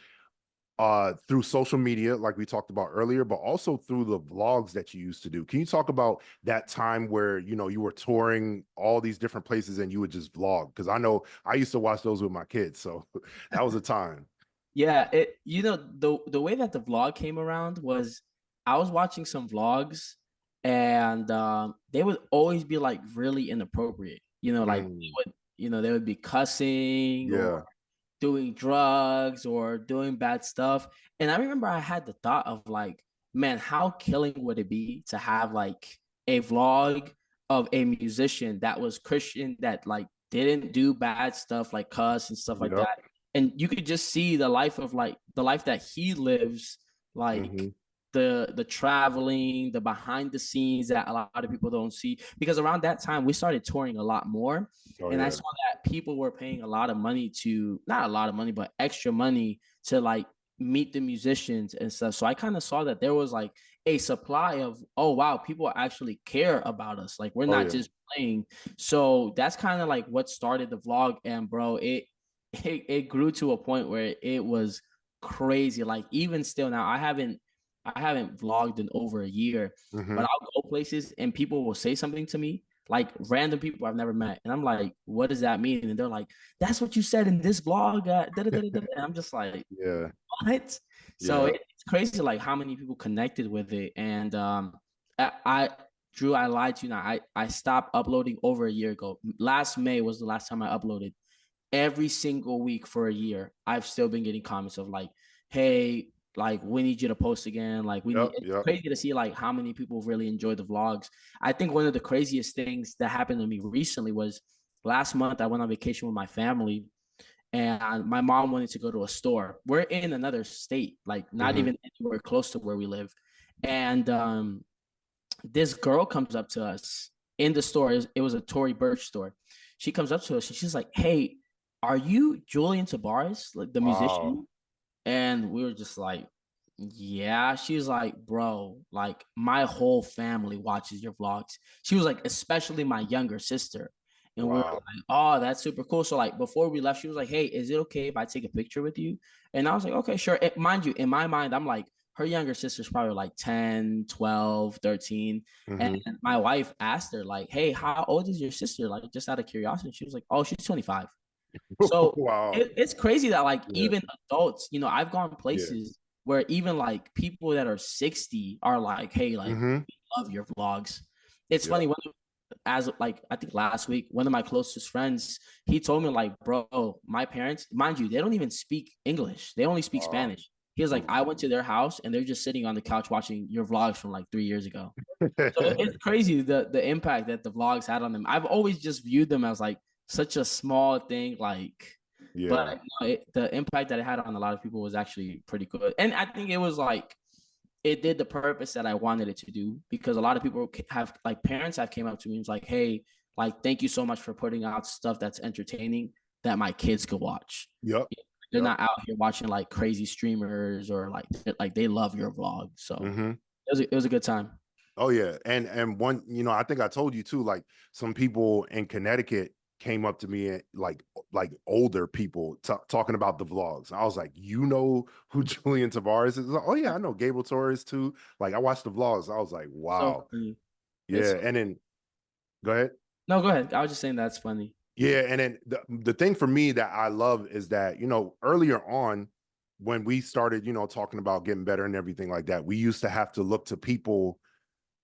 through social media, like we talked about earlier, but also through the vlogs that you used to do. Can you talk about that time where, you know, you were touring all these different places and you would just vlog? Because I know I used to watch those with my kids, so that was a time. Yeah, the way that the vlog came around was I was watching some vlogs, and they would always be like really inappropriate. Like they would be cussing or Yeah. doing drugs or doing bad stuff. And I remember I had the thought of like, man, how killing would it be to have like a vlog of a musician that was Christian, that like didn't do bad stuff like cuss and stuff like Yep. that. And you could just see the life that he lives, like the traveling, the behind the scenes that a lot of people don't see. Because around that time we started touring a lot more. Oh, And I yeah. saw that people were paying a lot of money to, not a lot of money, but extra money to like meet the musicians and stuff. So I kind of saw that there was like a supply of, oh wow, people actually care about us. Like, we're Oh, not yeah. just playing. So that's kind of like what started the vlog. And bro, it grew to a point where it was crazy. Like, even still now, I haven't vlogged in over a year, but I'll go places and people will say something to me, like random people I've never met, and I'm like, "What does that mean?" And they're like, "That's what you said in this vlog." And I'm just like, Yeah. "What?" So Yeah. it's crazy, like how many people connected with it. And I Drew, I lied to you. Now I stopped uploading over a year ago. Last May was the last time I uploaded. Every single week for a year, I've still been getting comments of like, "Hey, like, we need you to post again." Like, Yep. it's Yep. crazy to see like how many people really enjoy the vlogs. I think one of the craziest things that happened to me recently was last month. I went on vacation with my family, and my mom wanted to go to a store. We're in another state, like not even anywhere close to where we live. And this girl comes up to us in the store. It was a Tory Burch store. She comes up to us and she's like, "Hey, are you Julian Tabares, like the Wow. musician?" And we were just like, "Yeah." She's like, "Bro, like my whole family watches your vlogs." She was like, "Especially my younger sister." And we were Wow. like, "Oh, that's super cool." So like before we left, she was like, "Hey, is it okay if I take a picture with you?" And I was like, "Okay, sure." Mind you, in my mind, I'm like, her younger sister's probably like 10, 12, 13. And my wife asked her, like, "Hey, how old is your sister?" Like, just out of curiosity. She was like, "Oh, she's 25." So Wow. it's crazy that like Yeah. even adults, I've gone Yeah. places where even like people that are 60 are like, "Hey, like, we love your vlogs." It's Yeah. funny, as like I think last week, one of my closest friends, he told me like, "Bro, my parents, mind you, they don't even speak English. They only speak Spanish." He was like, "I went to their house and they're just sitting on the couch watching your vlogs from like 3 years ago." So it's crazy the impact that the vlogs had on them. I've always just viewed them as like such a small thing, like Yeah. But no, the impact that it had on a lot of people was actually pretty good. And I think it was like it did the purpose that I wanted it to do, because a lot of people have, like, parents have came up to me and was like, hey, like, thank you so much for putting out stuff that's entertaining that my kids could watch. Yep. They're Yep. not out here watching like crazy streamers, or like they love your vlog. So Mm-hmm. it was a good time. Oh yeah, and one, I think I told you too. Like some people in Connecticut came up to me, and like older people talking about the vlogs. I was like, you know who Julian Tabares is? Like, oh yeah, I know Gabriel Torres too. Like I watched the vlogs. I was like, So wow, funny. It's yeah. And then go ahead. No, go ahead. I was just saying that's funny. Yeah, and then the thing for me that I love is that, earlier on when we started, talking about getting better and everything like that, we used to have to look to people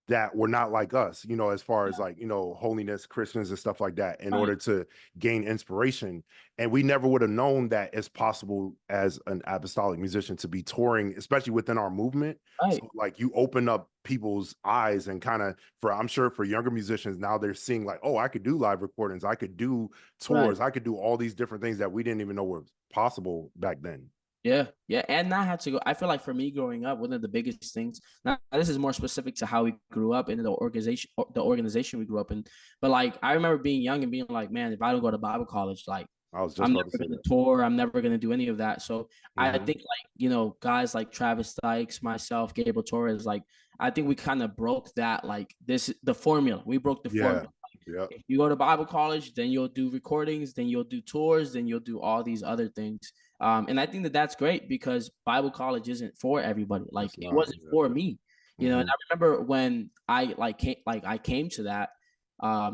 that were not like us, as far as like, holiness, Christians and stuff like that, in Right. order to gain inspiration. And we never would have known that it's possible as an apostolic musician to be touring, especially within our movement. Right. So like you open up people's eyes and kind of, I'm sure for younger musicians now, they're seeing like, oh, I could do live recordings, I could do tours, Right. I could do all these different things that we didn't even know were possible back then. Yeah, yeah, and not have to go. I feel like for me growing up, one of the biggest things. Now, this is more specific to how we grew up in the organization we grew up in. But like, I remember being young and being like, man, if I don't go to Bible college, like, I was just I'm about to never say gonna that. tour. I'm never gonna do any of that. So I Mm-hmm. think, like, guys like Travis Dykes, myself, Gabriel Torres, like, I think we kind of broke that, like, the formula. We broke the Yeah. formula. Yeah. If you go to Bible college, then you'll do recordings, then you'll do tours, then you'll do all these other things. And I think that that's great, because Bible college isn't for everybody. Like, It's it not. wasn't Yeah. for me, And Mm-hmm. I remember when I came to that,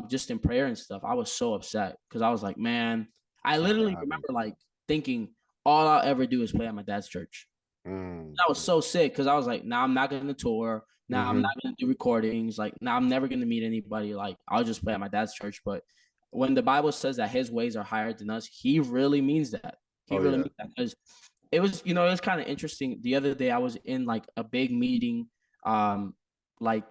just in prayer and stuff. I was so upset, because I was like, man, I It's not gonna literally happen. remember like thinking all I'll ever do is play at my dad's church. I was so sick, because I was like, now I'm not going to tour. Now I'm Mm-hmm. not going to do recordings. Like, now I'm never going to meet anybody. Like, I'll just play at my dad's church. But when the Bible says that his ways are higher than us, he really means that. He Oh really yeah. means that, because it was kind of interesting. The other day I was in like a big meeting, like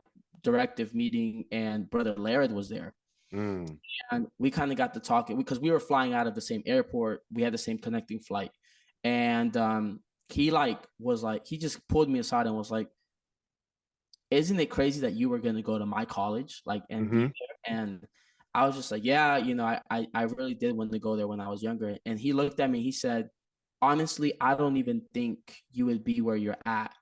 directive meeting, and Brother Laird was there. Mm. And we kind of got to talking, because we were flying out of the same airport. We had the same connecting flight. And he just pulled me aside and was like, isn't it crazy that you were going to go to my college, like, and be Mm-hmm. there? And I was just like, yeah, I really did want to go there when I was younger. And he looked at me, he said, honestly, I don't even think you would be where you're at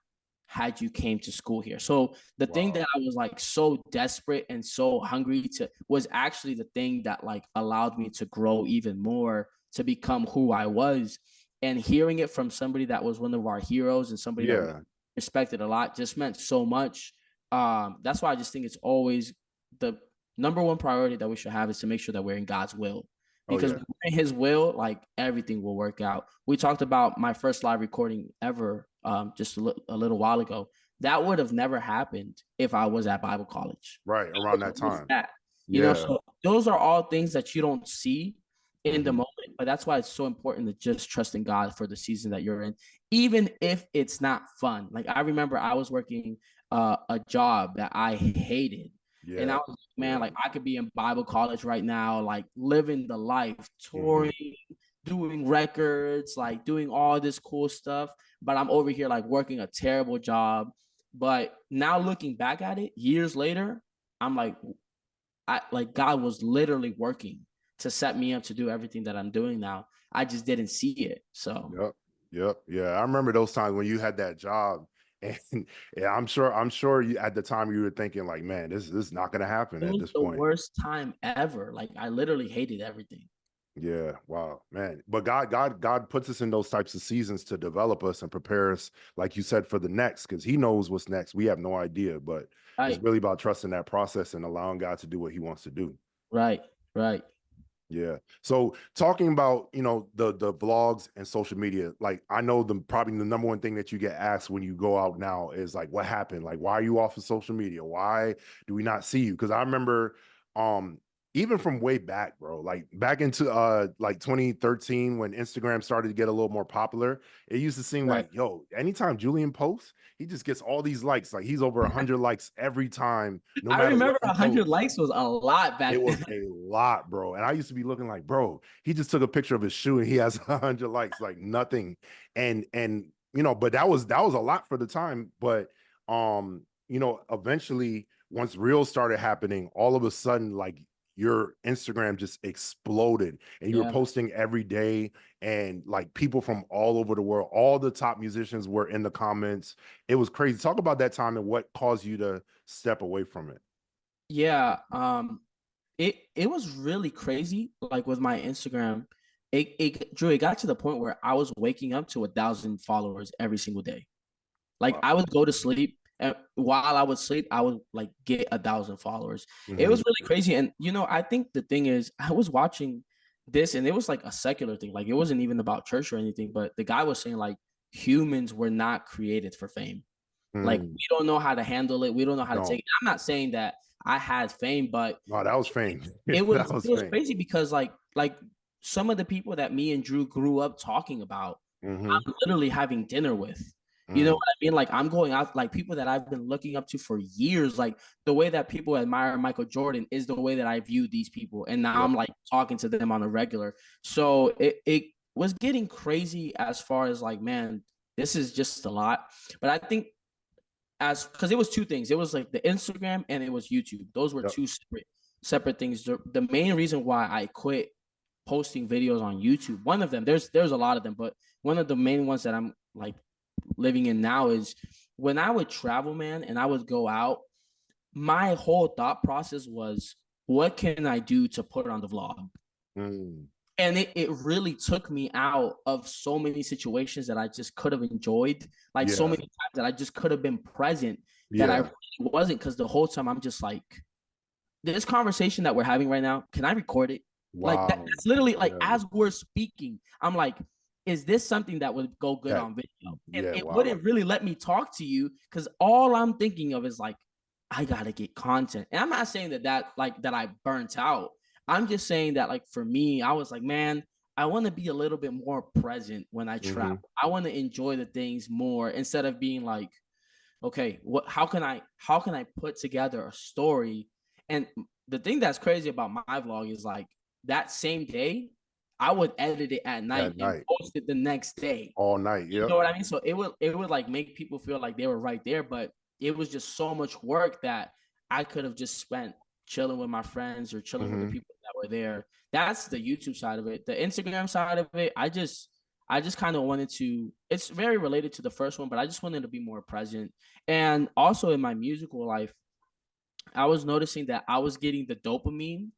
had you came to school here. So the thing Wow. that I was like so desperate and so hungry to was actually the thing that like allowed me to grow even more, to become who I was. And hearing it from somebody that was one of our heroes and somebody that we Yeah. respected a lot just meant so much. That's why I just think it's always the number one priority that we should have, is to make sure that we're in God's will. Oh Because yeah. when we're in his will, like, everything will work out. We talked about my first live recording ever, just a little while ago. That would have never happened if I was at Bible college. Right I around wasn't that with time. that. Yeah. So those are all things that you don't see in the Mm-hmm. moment, but that's why it's so important to just trust in God for the season that you're in, even if it's not fun. Like, I remember I was working a job that I hated. And I Yeah. was like, man, Yeah. like, I could be in Bible college right now, like, living the life, Mm-hmm. touring, doing records, like, doing all this cool stuff. But I'm over here, like, working a terrible job. But now looking back at it years later, I'm like, God was literally working to set me up to do everything that I'm doing now. I just didn't see it. So Yep. Yep. Yeah. I remember those times when you had that job, and yeah, I'm sure you at the time you were thinking like, man, this is not gonna happen it at was this the point. worst time ever. Like, I literally hated everything. Yeah, wow, man. But God puts us in those types of seasons to develop us and prepare us, like you said, for the next, because he knows what's next. We have no idea, but it's Right, really about trusting that process and allowing God to do what he wants to do. right, right. Yeah. So talking about, the vlogs and social media, like I know probably the number one thing that you get asked when you go out now is like, what happened? Like, why are you off of social media? Why do we not see you? Because I remember, um, even from way back, bro, like back into like 2013 when Instagram started to get a little more popular, it used to seem Right. like, yo, anytime Julian posts, he just gets all these likes. Like he's over 100 likes every time, no I matter what remember he 100 posts. likes was a lot back It was then. a lot, bro. And I used to be looking like, bro, he just took a picture of his shoe and he has 100 likes, like nothing. And you know, but that was a lot for the time. But you know, eventually once reels started happening, all of a sudden, like your Instagram just exploded and you were Yeah. posting every day, and like people from all over the world, all the top musicians were in the comments. It was crazy. Talk about that time and what caused you to step away from it. Yeah. It was really crazy. Like with my Instagram, Drew, it got to the point where I was waking up to 1,000 followers every single day. Like Wow. I would go to sleep, and while I would sleep, I would like get 1,000 followers. It was really crazy. And I think the thing is, I was watching this, and it was like a secular thing. Like it wasn't even about church or anything, but the guy was saying like humans were not created for fame. Like Mm, we don't know how to handle it. We don't know how to take no, it. I'm not saying that I had fame, but no, that was fame. it That was was it was fame. crazy because like some of the people that me and Drew grew up talking about, Hmm. I'm literally having dinner with. You know Mm, what I mean? Like I'm going out, like people that I've been looking up to for years. Like the way that people admire Michael Jordan is the way that I view these people, and now yep. I'm like talking to them on a regular. So it was getting crazy as far as like, man, this is just a lot. But I think as because it was two things. It was like the Instagram and it was YouTube. Those were Yep. two separate things. The main reason why I quit posting videos on YouTube, one of them, there's a lot of them, but one of the main ones that I'm like living in now is when I would travel, man, and I would go out, my whole thought process was, what can I do to put it on the vlog? Mm, And it really took me out of so many situations that I just could have enjoyed, like so yeah. many times that I just could have been present that I Yeah. really wasn't, because the whole time I'm just like, this conversation that we're having right now, can I record it? Like Wow. that's literally like Yeah. as we're speaking, I'm like, is this something that would go good That, on video? And yeah. it Wow. wouldn't really let me talk to you because all I'm thinking of is like, I gotta get content. And I'm not saying that I burnt out. I'm just saying that like for me, I was like, man, I want to be a little bit more present when I Hmm. travel. I want to enjoy the things more instead of being like, okay, how can I put together a story? And the thing that's crazy about my vlog is like that same day, I would edit it at night At and night, post it the next day. all night. You Yep. know what I mean? So it would like make people feel like they were right there, but it was just so much work that I could have just spent chilling with my friends or chilling with the Hmm. people that were there. That's the YouTube side of it. The Instagram side of it, I just kind of wanted to, it's very related to the first one, but I just wanted to be more present. And also in my musical life, I was noticing that I was getting the dopamine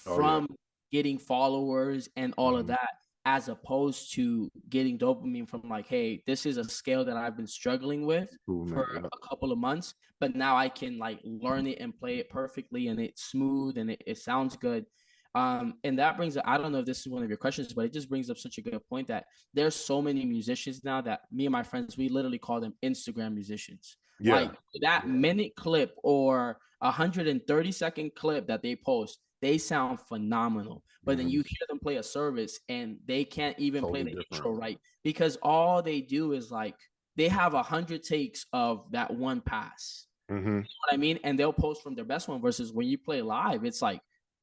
Oh yeah. from getting followers and all of Hmm. that, as opposed to getting dopamine from like, hey, this is a scale that I've been struggling with for Improvement. Yep. a couple of months, but now I can like learn it and play it perfectly, and it's smooth and it sounds good. And that brings up, I don't know if this is one of your questions, but it just brings up such a good point that there's so many musicians now that me and my friends, we literally call them Instagram musicians. Yeah. Like that Yeah. minute clip or 130-second clip that they post, they sound phenomenal. But then Hmm. you hear them play a service and they can't even play Totally the different. intro right because all they do is like they have 100 takes of that one pass. Hmm. You know what I mean? And they'll post from their best one versus when you play live, it's like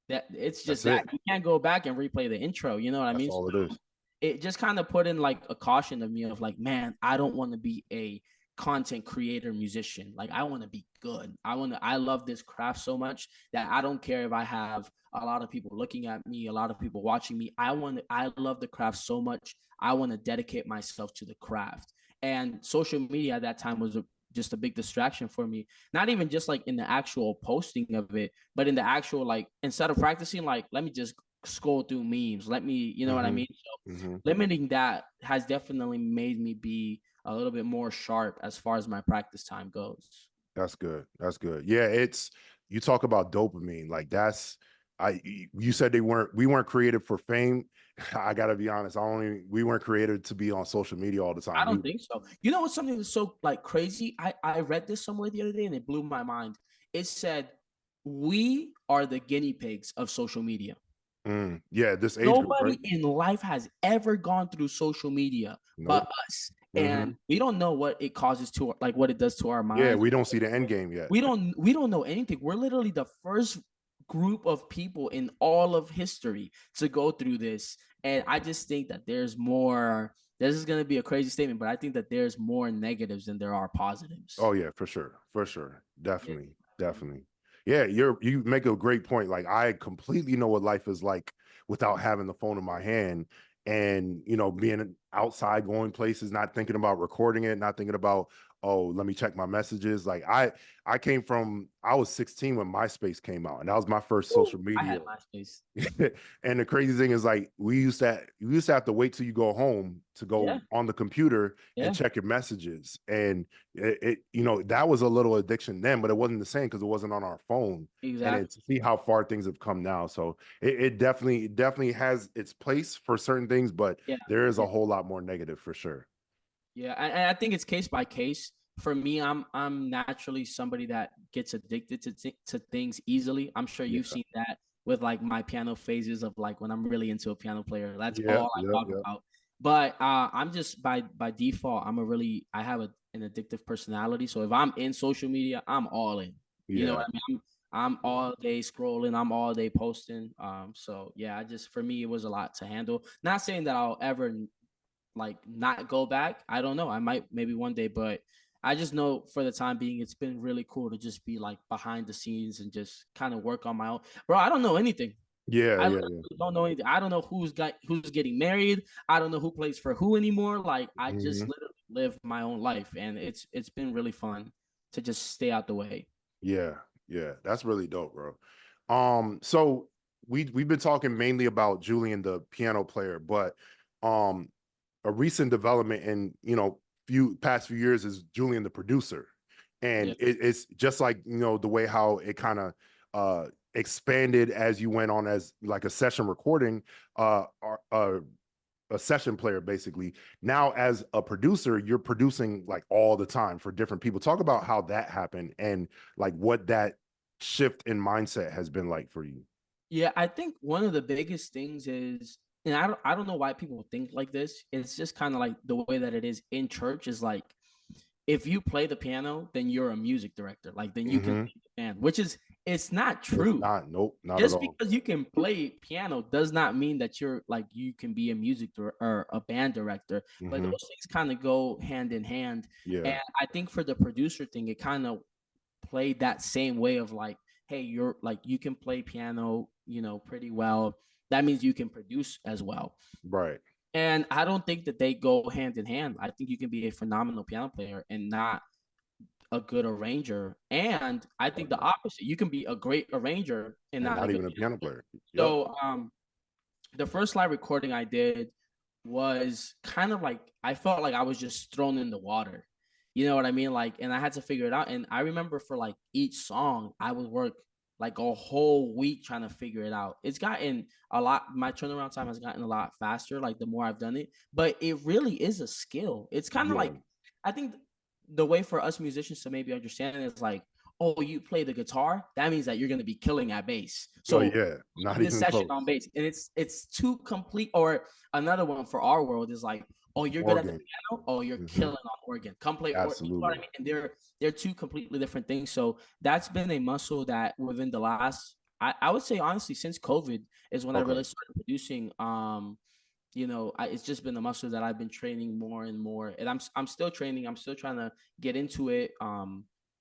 that. It's just That's that it. you can't go back and replay the intro. You know what I That's mean? all it is. It just kind of put in like a caution of me of like, man, I don't want to be a content creator musician. Like I want to be good. I love this craft so much that I don't care if I have a lot of people looking at me, a lot of people watching me. I love the craft so much. I want to dedicate myself to the craft. And social media at that time was just a big distraction for me. Not even just like in the actual posting of it, but in the actual like instead of practicing, like let me just scroll through memes. Let me, you know what I Hmm. mean? So Hmm. limiting that has definitely made me be a little bit more sharp as far as my practice time goes. That's good. That's good. Yeah, it's you talk about dopamine. Like that's you said we weren't created for fame. I gotta be honest. We weren't created to be on social media all the time. I We don't think so. You know what's something that's so like crazy? I read this somewhere the other day and it blew my mind. It said we are the guinea pigs of social media. Yeah, this age group, Nobody right? in life has ever gone through social media but Nope. us. Hmm. And we don't know what it causes to, like, what it does to our Yeah, minds. we don't see the end game yet. We don't know anything. We're literally the first group of people in all of history to go through this. And I just think that there's more. This is going to be a crazy statement, but I think that there's more negatives than there are positives. Oh yeah, for sure, Yeah. definitely. Yeah, you make a great point. Like I completely know what life is like without having the phone in my hand, and being outside, going places, not thinking about recording it, not thinking about, oh, let me check my messages. Like I was 16 when MySpace came out, and that was my first Ooh, social I media. had MySpace. And the crazy thing is, like, we used to have to wait till you go home to Yeah. go on the computer and Yeah. check your messages. And that was a little addiction then, but it wasn't the same because it wasn't on our phone. And Exactly. to see how far things have come now. So it definitely has its place for certain things, but Yeah. there is a Yeah. whole lot more negative for sure. Yeah, and I think it's case by case. For me, I'm naturally somebody that gets addicted to things easily. I'm sure you've Yeah. seen that with like my piano phases of like when I'm really into a piano player. That's Yeah. all I Yeah. talk Yeah. about. But I'm just by default, I have an addictive personality. So if I'm in social media, I'm all in. You know Yeah. what I mean? I'm all day scrolling. I'm all day posting. So yeah, I just for me it was a lot to handle. Not saying that I'll ever like not go back. I don't know. I might maybe one day, but I just know for the time being, it's been really cool to just be like behind the scenes and just kind of work on my own. Bro, I don't know anything. Yeah. I Yeah. literally don't know anything. I don't know who's getting married. I don't know who plays for who anymore. Like I just Yeah. literally live my own life, and it's been really fun to just stay out the way. Yeah, yeah, that's really dope, bro. So we've been talking mainly about Julian the piano player, but um a recent development in few years is Julian the producer. Yeah. And it's just like the way how it kind of expanded as you went on as like a session recording, uh, uh a session player basically. Now as a producer, you're producing like all the time for different people. Talk about how that happened and like what that shift in mindset has been like for you. Yeah, I think one of the biggest things is, and I don't know why people think like this. It's just kind of like the way that it is in church is like if you play the piano, then you're a music director. Like then you can Hmm. lead the band, which is it's not It's true. not. Nope, not at Just all. because you can play piano does not mean that you're like you can be a or a band director. But Hmm. those things kind of go hand in hand. And Yeah. I think for the producer thing, it kind of played that same way of like, hey, you're like you can play piano, pretty well. That means you can produce as well. Right. And I don't think that they go hand in hand. I think you can be a phenomenal piano player and not a good arranger. And I think the opposite. You can be a great arranger and And not a not good even a piano piano player. player. Yep. So the first live recording I did was kind of like I felt like I was just thrown in the water. You know what I mean? Like, and I had to figure it out. And I remember for like each song, I would work like a whole week trying to figure it out. It's gotten a lot, my turnaround time has gotten a lot faster, like the more I've done it, but it really is a skill. It's kind of Yeah. like, I think the way for us musicians to maybe understand it is like, oh, you play the guitar, that means that you're going to be killing at bass. Oh So yeah. Not this even session close. on bass, and it's too complete. Or another one for our world is like, oh, you're good at the Organ. piano, oh, you're Hmm. killing on organ, come play, or you know what I Absolutely. mean. And they're two completely different things. So that's been a muscle that within the last, I would say honestly, since COVID is when I Okay. really started producing. It's just been a muscle that I've been training more and more, and I'm still training. I'm still trying to get into it.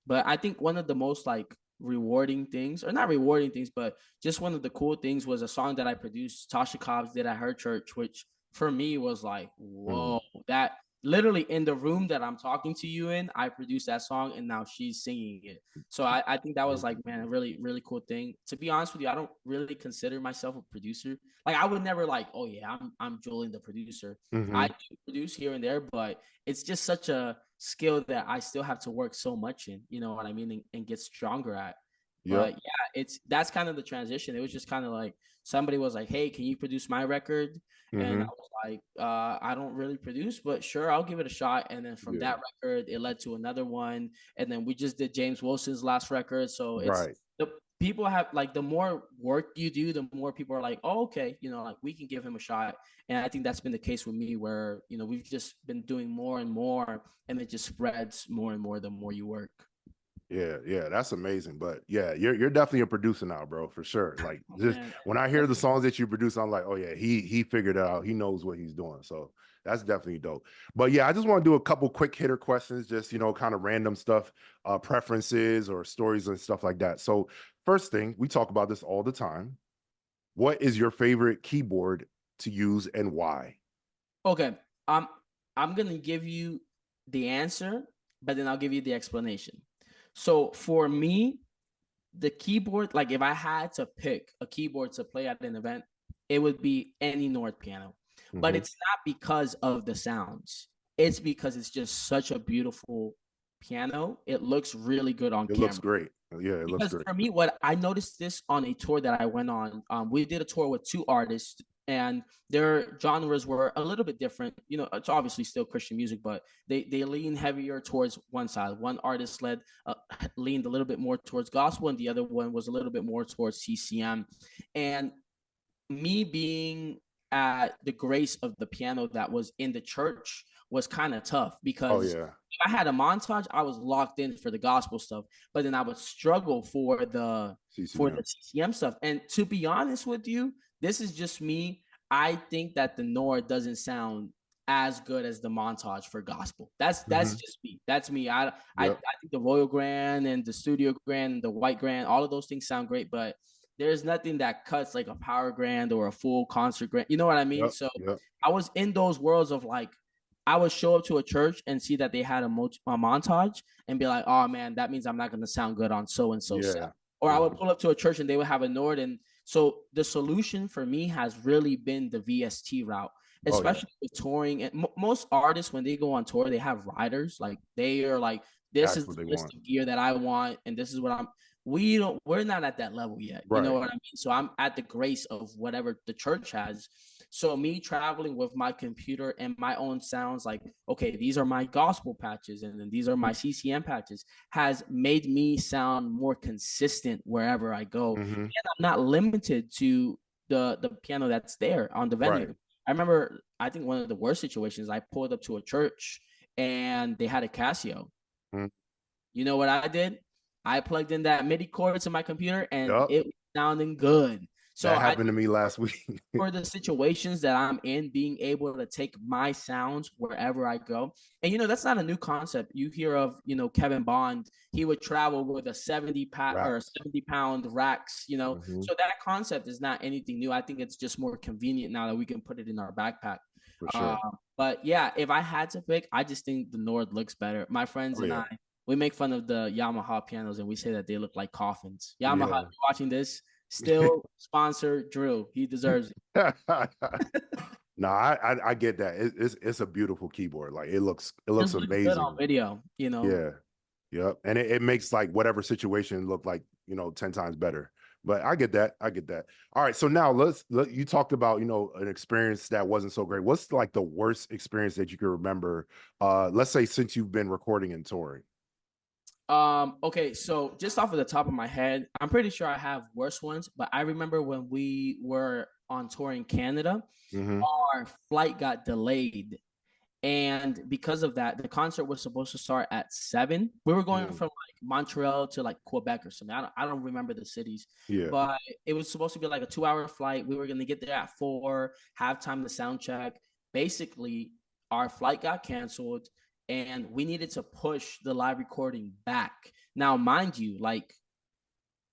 But I think one of the most like rewarding things, or not rewarding things, but just one of the cool things was a song that I produced. Tasha Cobbs did at her church, which for me was like, Mm. whoa, that literally in the room that I'm talking to you in, I produced that song, and now she's singing it. So I think that was like, man, a really, really cool thing. To be honest with you, I don't really consider myself a producer. Like I would never like, oh yeah, I'm Julian the producer. I Hmm. do produce here and there, but it's just such a skill that I still have to work so much in, you know what I mean, and get stronger at. Yep. But yeah, that's kind of the transition. It was just kind of like somebody was like, "Hey, can you produce my record?" And I Hmm. was like, "I don't really produce, but sure, I'll give it a shot." And then from Yeah. that record, it led to another one, and then we just did James Wilson's last record. So it's Right. the people have like the more work you do, the more people are like, oh, okay, like we can give him a shot. And I think that's been the case with me where, we've just been doing more and more, and it just spreads more and more the more you work. Yeah, that's amazing. But yeah, you're definitely a producer now, bro, for sure. Like just Man, when I hear the songs that you produce, I'm like, oh yeah, he figured it out. He knows what he's doing. So that's definitely dope. But yeah, I just want to do a couple quick hitter questions, just kind of random stuff, preferences or stories and stuff like that. So first thing, we talk about this all the time. What is your favorite keyboard to use and why? Okay, I'm gonna give you the answer, but then I'll give you the explanation. So for me, the keyboard, like if I had to pick a keyboard to play at an event, it would be any Nord piano. But it's not because of the sounds. It's because it's just such a beautiful piano. It looks really good on It camera. looks great. Yeah, it looks Because great. for me, what I noticed this on a tour that I went on, we did a tour with two artists, and their genres were a little bit different. It's obviously still Christian music, but they lean heavier towards one side. One artist leaned a little bit more towards gospel, and the other one was a little bit more towards CCM. And me being at the grace of the piano that was in the church was kind of tough, Oh because yeah. if I had a montage, I was locked in for the gospel stuff, but then I would struggle for the CCM. CCM stuff. And to be honest with you, this is just me. I think that the Nord doesn't sound as good as the montage for gospel. That's just me. That's me. I think the Royal Grand and the Studio Grand and the White Grand, all of those things sound great, but there's nothing that cuts like a power grand or a full concert grand. You know what I mean? So Yep. I was in those worlds of like, I would show up to a church and see that they had a montage and be like, oh man, that means I'm not going to sound good on so and so set. Yeah. Or I would pull up to a church and they would have a Nord. And so the solution for me has really been the VST route, especially with touring. And most artists, when they go on tour, they have riders. Like they are like, this That's is what the they list want. of gear that I want, and this is what we're not at that level yet. You know Right. what I mean? So I'm at the grace of whatever the church has. So me traveling with my computer and my own sounds, like, okay, these are my gospel patches and then these are my CCM patches, has made me sound more consistent wherever I go. And I'm not limited to the piano that's there on the venue. Right. I remember, I think one of the worst situations, I pulled up to a church and they had a Casio. You know what I did? I plugged in that MIDI cord to my computer and Yep. it was sounding good. So That I happened to me last week. for the situations that I'm in, being able to take my sounds wherever I go. And that's not a new concept. You hear of, Kevin Bond, he would travel with a 70-pound racks, So that concept is not anything new. I think it's just more convenient now that we can put it in our backpack. For sure. But yeah, if I had to pick, I just think the Nord looks better. My friends Oh, and yeah. we make fun of the Yamaha pianos and we say that they look like coffins. Yamaha, Yeah. if you're watching this, still sponsor Drew. He deserves it. No, I get that. It's a beautiful keyboard. Like it looks Just looks good on amazing. video, Yeah. Yep. And it makes like whatever situation look like, 10 times better. But I get that. I get that. All right. So now you talked about, an experience that wasn't so great. What's like the worst experience that you can remember? Let's say since you've been recording and touring. Okay, so just off of the top of my head, I'm pretty sure I have worse ones, but I remember when we were on tour in Canada, our flight got delayed. And because of that, the concert was supposed to start at 7. We were going from like Montreal to like Quebec or something. I don't remember the cities, Yeah. but it was supposed to be like a 2-hour flight. We were going to get there at 4, have time to sound check. Basically, our flight got canceled and we needed to push the live recording back. Now, mind you, like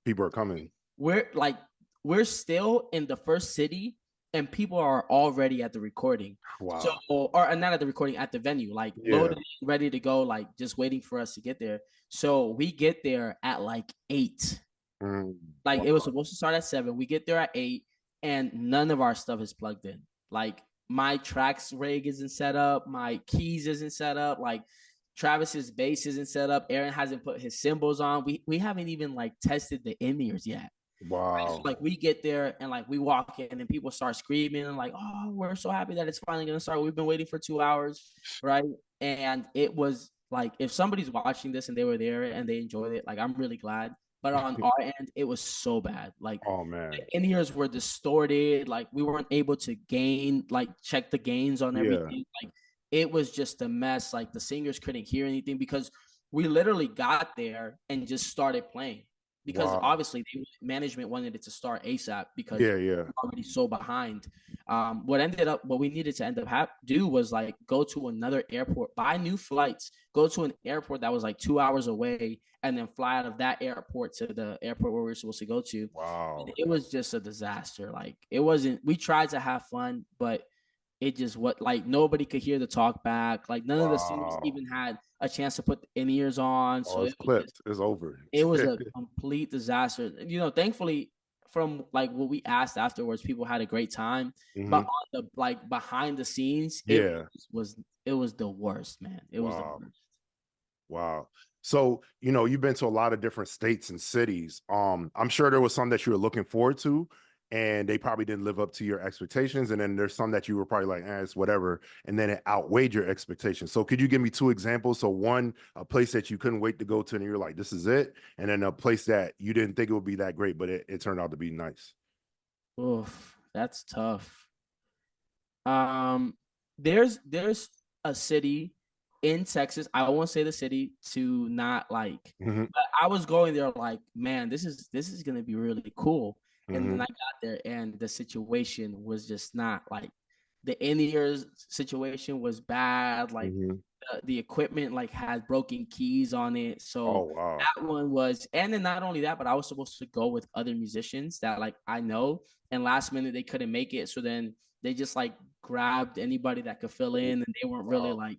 People are coming. we're still in the first city and people are already at the recording. Wow. So, or not at the recording, at the venue, like loaded, ready to go, like just waiting for us to get there. So we get there at like 8. Like it was supposed to start at 7. We get there at 8 and none of our stuff is plugged in. Like my tracks rig isn't set up, my keys isn't set up, like Travis's bass isn't set up. Aaron hasn't put his cymbals on. We haven't even like tested the in-ears yet. Wow. So, like we get there and like we walk in and people start screaming and like, oh, we're so happy that it's finally gonna start. We've been waiting for 2 hours, right? And it was like, if somebody's watching this and they were there and they enjoyed it, like I'm really glad. but on our end, it was so bad. Like Oh man. the in-ears were distorted. Like we weren't able to check the gains on Yeah. everything. Like it was just a mess. Like the singers couldn't hear anything because we literally got there and just started playing because Wow. obviously management wanted it to start ASAP because Yeah, yeah. we're already so behind. What we needed to end up do was like go to another airport, buy new flights, go to an airport that was like 2 hours away, and then fly out of that airport to the airport where we were supposed to go to. Wow. It was just a disaster. Like it wasn't. We tried to have fun, but it just like nobody could hear the talk back. Like none of the singers Wow. even had a chance to put in ears on. Oh, So it's clipped. It's over. it was a complete disaster. Thankfully, from like what we asked afterwards, people had a great time. But Hmm. on the like behind the scenes, Yeah. it was the worst, man. It was the Wow. worst. Wow. So, you've been to a lot of different states and cities. I'm sure there was some that you were looking forward to, and they probably didn't live up to your expectations. And then there's some that you were probably like, it's whatever. And then it outweighed your expectations. So could you give me two examples? So one, a place that you couldn't wait to go to, and you're like, this is it. And then a place that you didn't think it would be that great, but it turned out to be nice. Oof, that's tough. Um, there's a city in Texas. I won't say the city to not like, Hmm. but I was going there like, man, this is gonna be really cool. And then Hmm. I got there and the situation was just not like the in-ears situation was bad. Like Hmm. the equipment like had broken keys on it. Oh, So wow. that one was, and then not only that, but I was supposed to go with other musicians that like I know, and last minute they couldn't make it. So then they just like grabbed anybody that could fill in, and they weren't really Wow.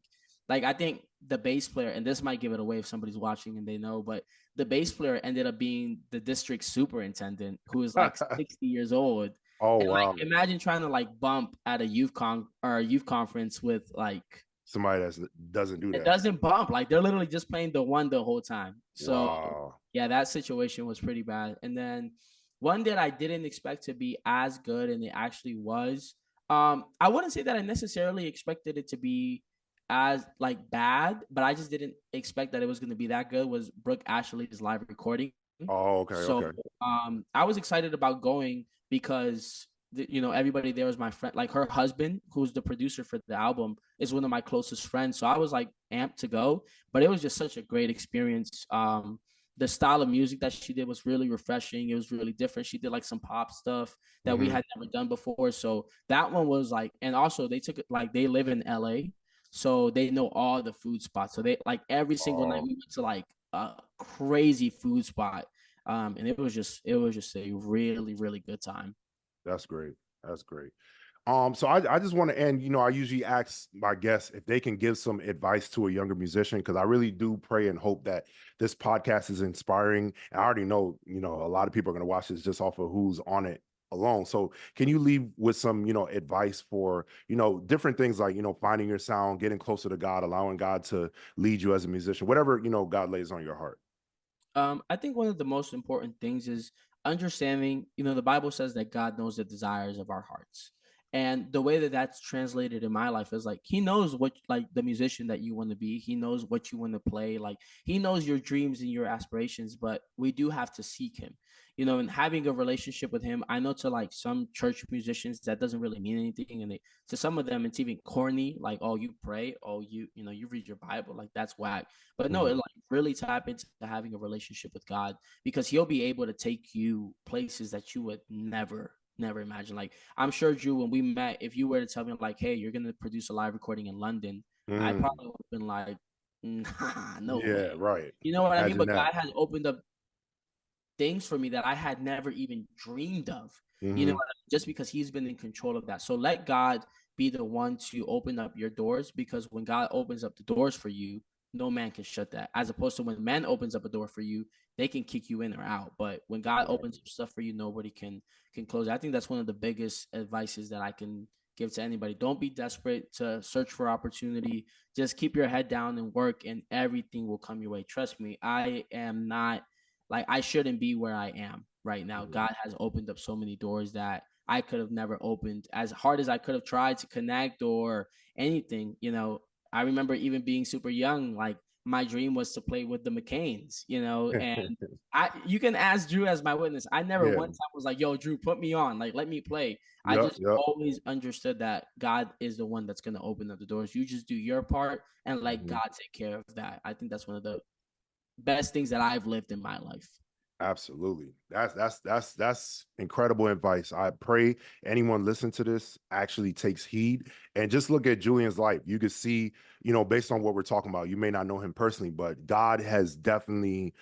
like I think the bass player, and this might give it away if somebody's watching and they know, but the bass player ended up being the district superintendent who is like 60 years old. Oh, And like wow. imagine trying to like bump at a youth conference with like Somebody that doesn't do it that. doesn't bump. Like they're literally just playing the one the whole time. So Wow. yeah, that situation was pretty bad. And then one that I didn't expect to be as good, and it actually was. I wouldn't say that I necessarily expected it to be as like bad, but I just didn't expect that it was going to be that good. Was Brooke Ashley's live recording? Oh, okay, So okay. I was excited about going because everybody there was my friend. Like her husband, who's the producer for the album, is one of my closest friends. So I was like amped to go, but it was just such a great experience. The style of music that she did was really refreshing. It was really different. She did like some pop stuff that we Hmm. had never done before. So that one was like, and also they took it like they live in LA, so they know all the food spots. So they like every single night Oh, we went to like a crazy food spot. And it was just a really, really good time. that's great. That's great. So I just want to end, I usually ask my guests if they can give some advice to a younger musician, because I really do pray and hope that this podcast is inspiring. And I already know, a lot of people are going to watch this just off of who's on it alone. So can you leave with some, advice for, different things like, finding your sound, getting closer to God, allowing God to lead you as a musician, whatever, God lays on your heart. I think one of the most important things is understanding, the Bible says that God knows the desires of our hearts. And the way that that's translated in my life is like he knows what like the musician that you want to be. He knows what you want to play. Like he knows your dreams and your aspirations, but we do have to seek him. And having a relationship with him, I know to like some church musicians that doesn't really mean anything, and to some of them it's even corny. Like, oh, you pray, oh, you read your Bible, like that's whack. But no, it Mhm. like really tap into having a relationship with God because He'll be able to take you places that you would never imagine. Like I'm sure, Drew, when we met, if you were to tell me like, hey, you're gonna produce a live recording in London, I Mm. probably would have been like, nah, no Yeah, way. right. You know what I mean? Imagine But that. God has opened up things for me that I had never even dreamed of. Hmm. Just because He's been in control of that. So let God be the one to open up your doors, because when God opens up the doors for you, no man can shut that. As opposed to when man opens up a door for you, they can kick you in or out. But when God opens up stuff for you, nobody can close it. I think that's one of the biggest advices that I can give to anybody. Don't be desperate to search for opportunity. Just keep your head down and work, and everything will come your way. Trust me, I am not like I shouldn't be where I am right now. Mhm. God has opened up so many doors that I could have never opened. As hard as I could have tried to connect or anything, I remember even being super young, like my dream was to play with the McCains, and you can ask Drew as my witness. I never Yeah. one time was like, yo, Drew, put me on, like, let me play. I Yep, just yep. always understood that God is the one that's going to open up the doors. You just do your part and let Mhm. God take care of that. I think that's one of the best things that I've lived in my life. Absolutely. That's incredible advice. I pray anyone listen to this actually takes heed and just look at Julian's life. You could see, based on what we're talking about, you may not know him personally, but God has definitely,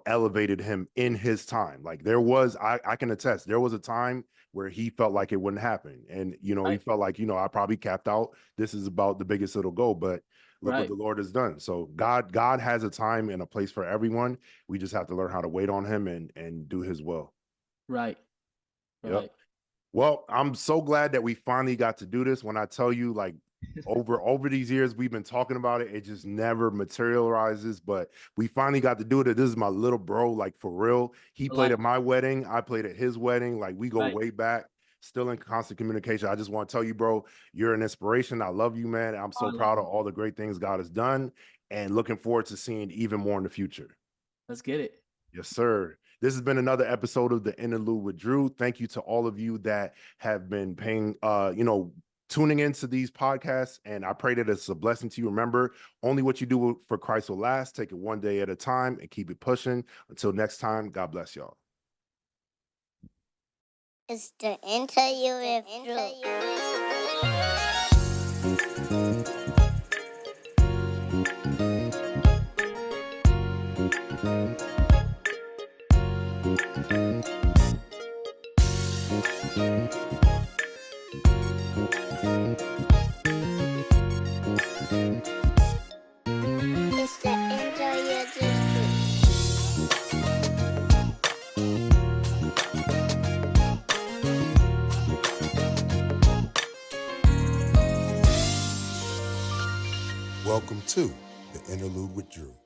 elevated him in his time. Like I can attest, there was a time where he felt like it wouldn't happen. And, he Right. felt like, I probably capped out. This is about the biggest it'll go, but look what Right. the Lord has done. So God has a time and a place for everyone. We just have to learn how to wait on him and do his will. Right. Yep. Right. Well, I'm so glad that we finally got to do this. When I tell you, like, over these years we've been talking about it, it just never materializes, but we finally got to do it. This is my little bro, like, for real. He played at my wedding, I played at his wedding. Like, we go Right. way back, still in constant communication. I just want to tell you, bro, you're an inspiration. I love you, man. I'm so proud of all the great things God has done and looking forward to seeing even more in the future. Let's get it. Yes, sir. This has been another episode of the Interlude with Drew. Thank you to all of you that have been paying, tuning into these podcasts. And I pray that it's a blessing to you. Remember, only what you do for Christ will last. Take it one day at a time and keep it pushing. Until next time, God bless y'all. It's the Interlude with Drew. It's the Interlude with Drew. Welcome to the Interlude with Drew.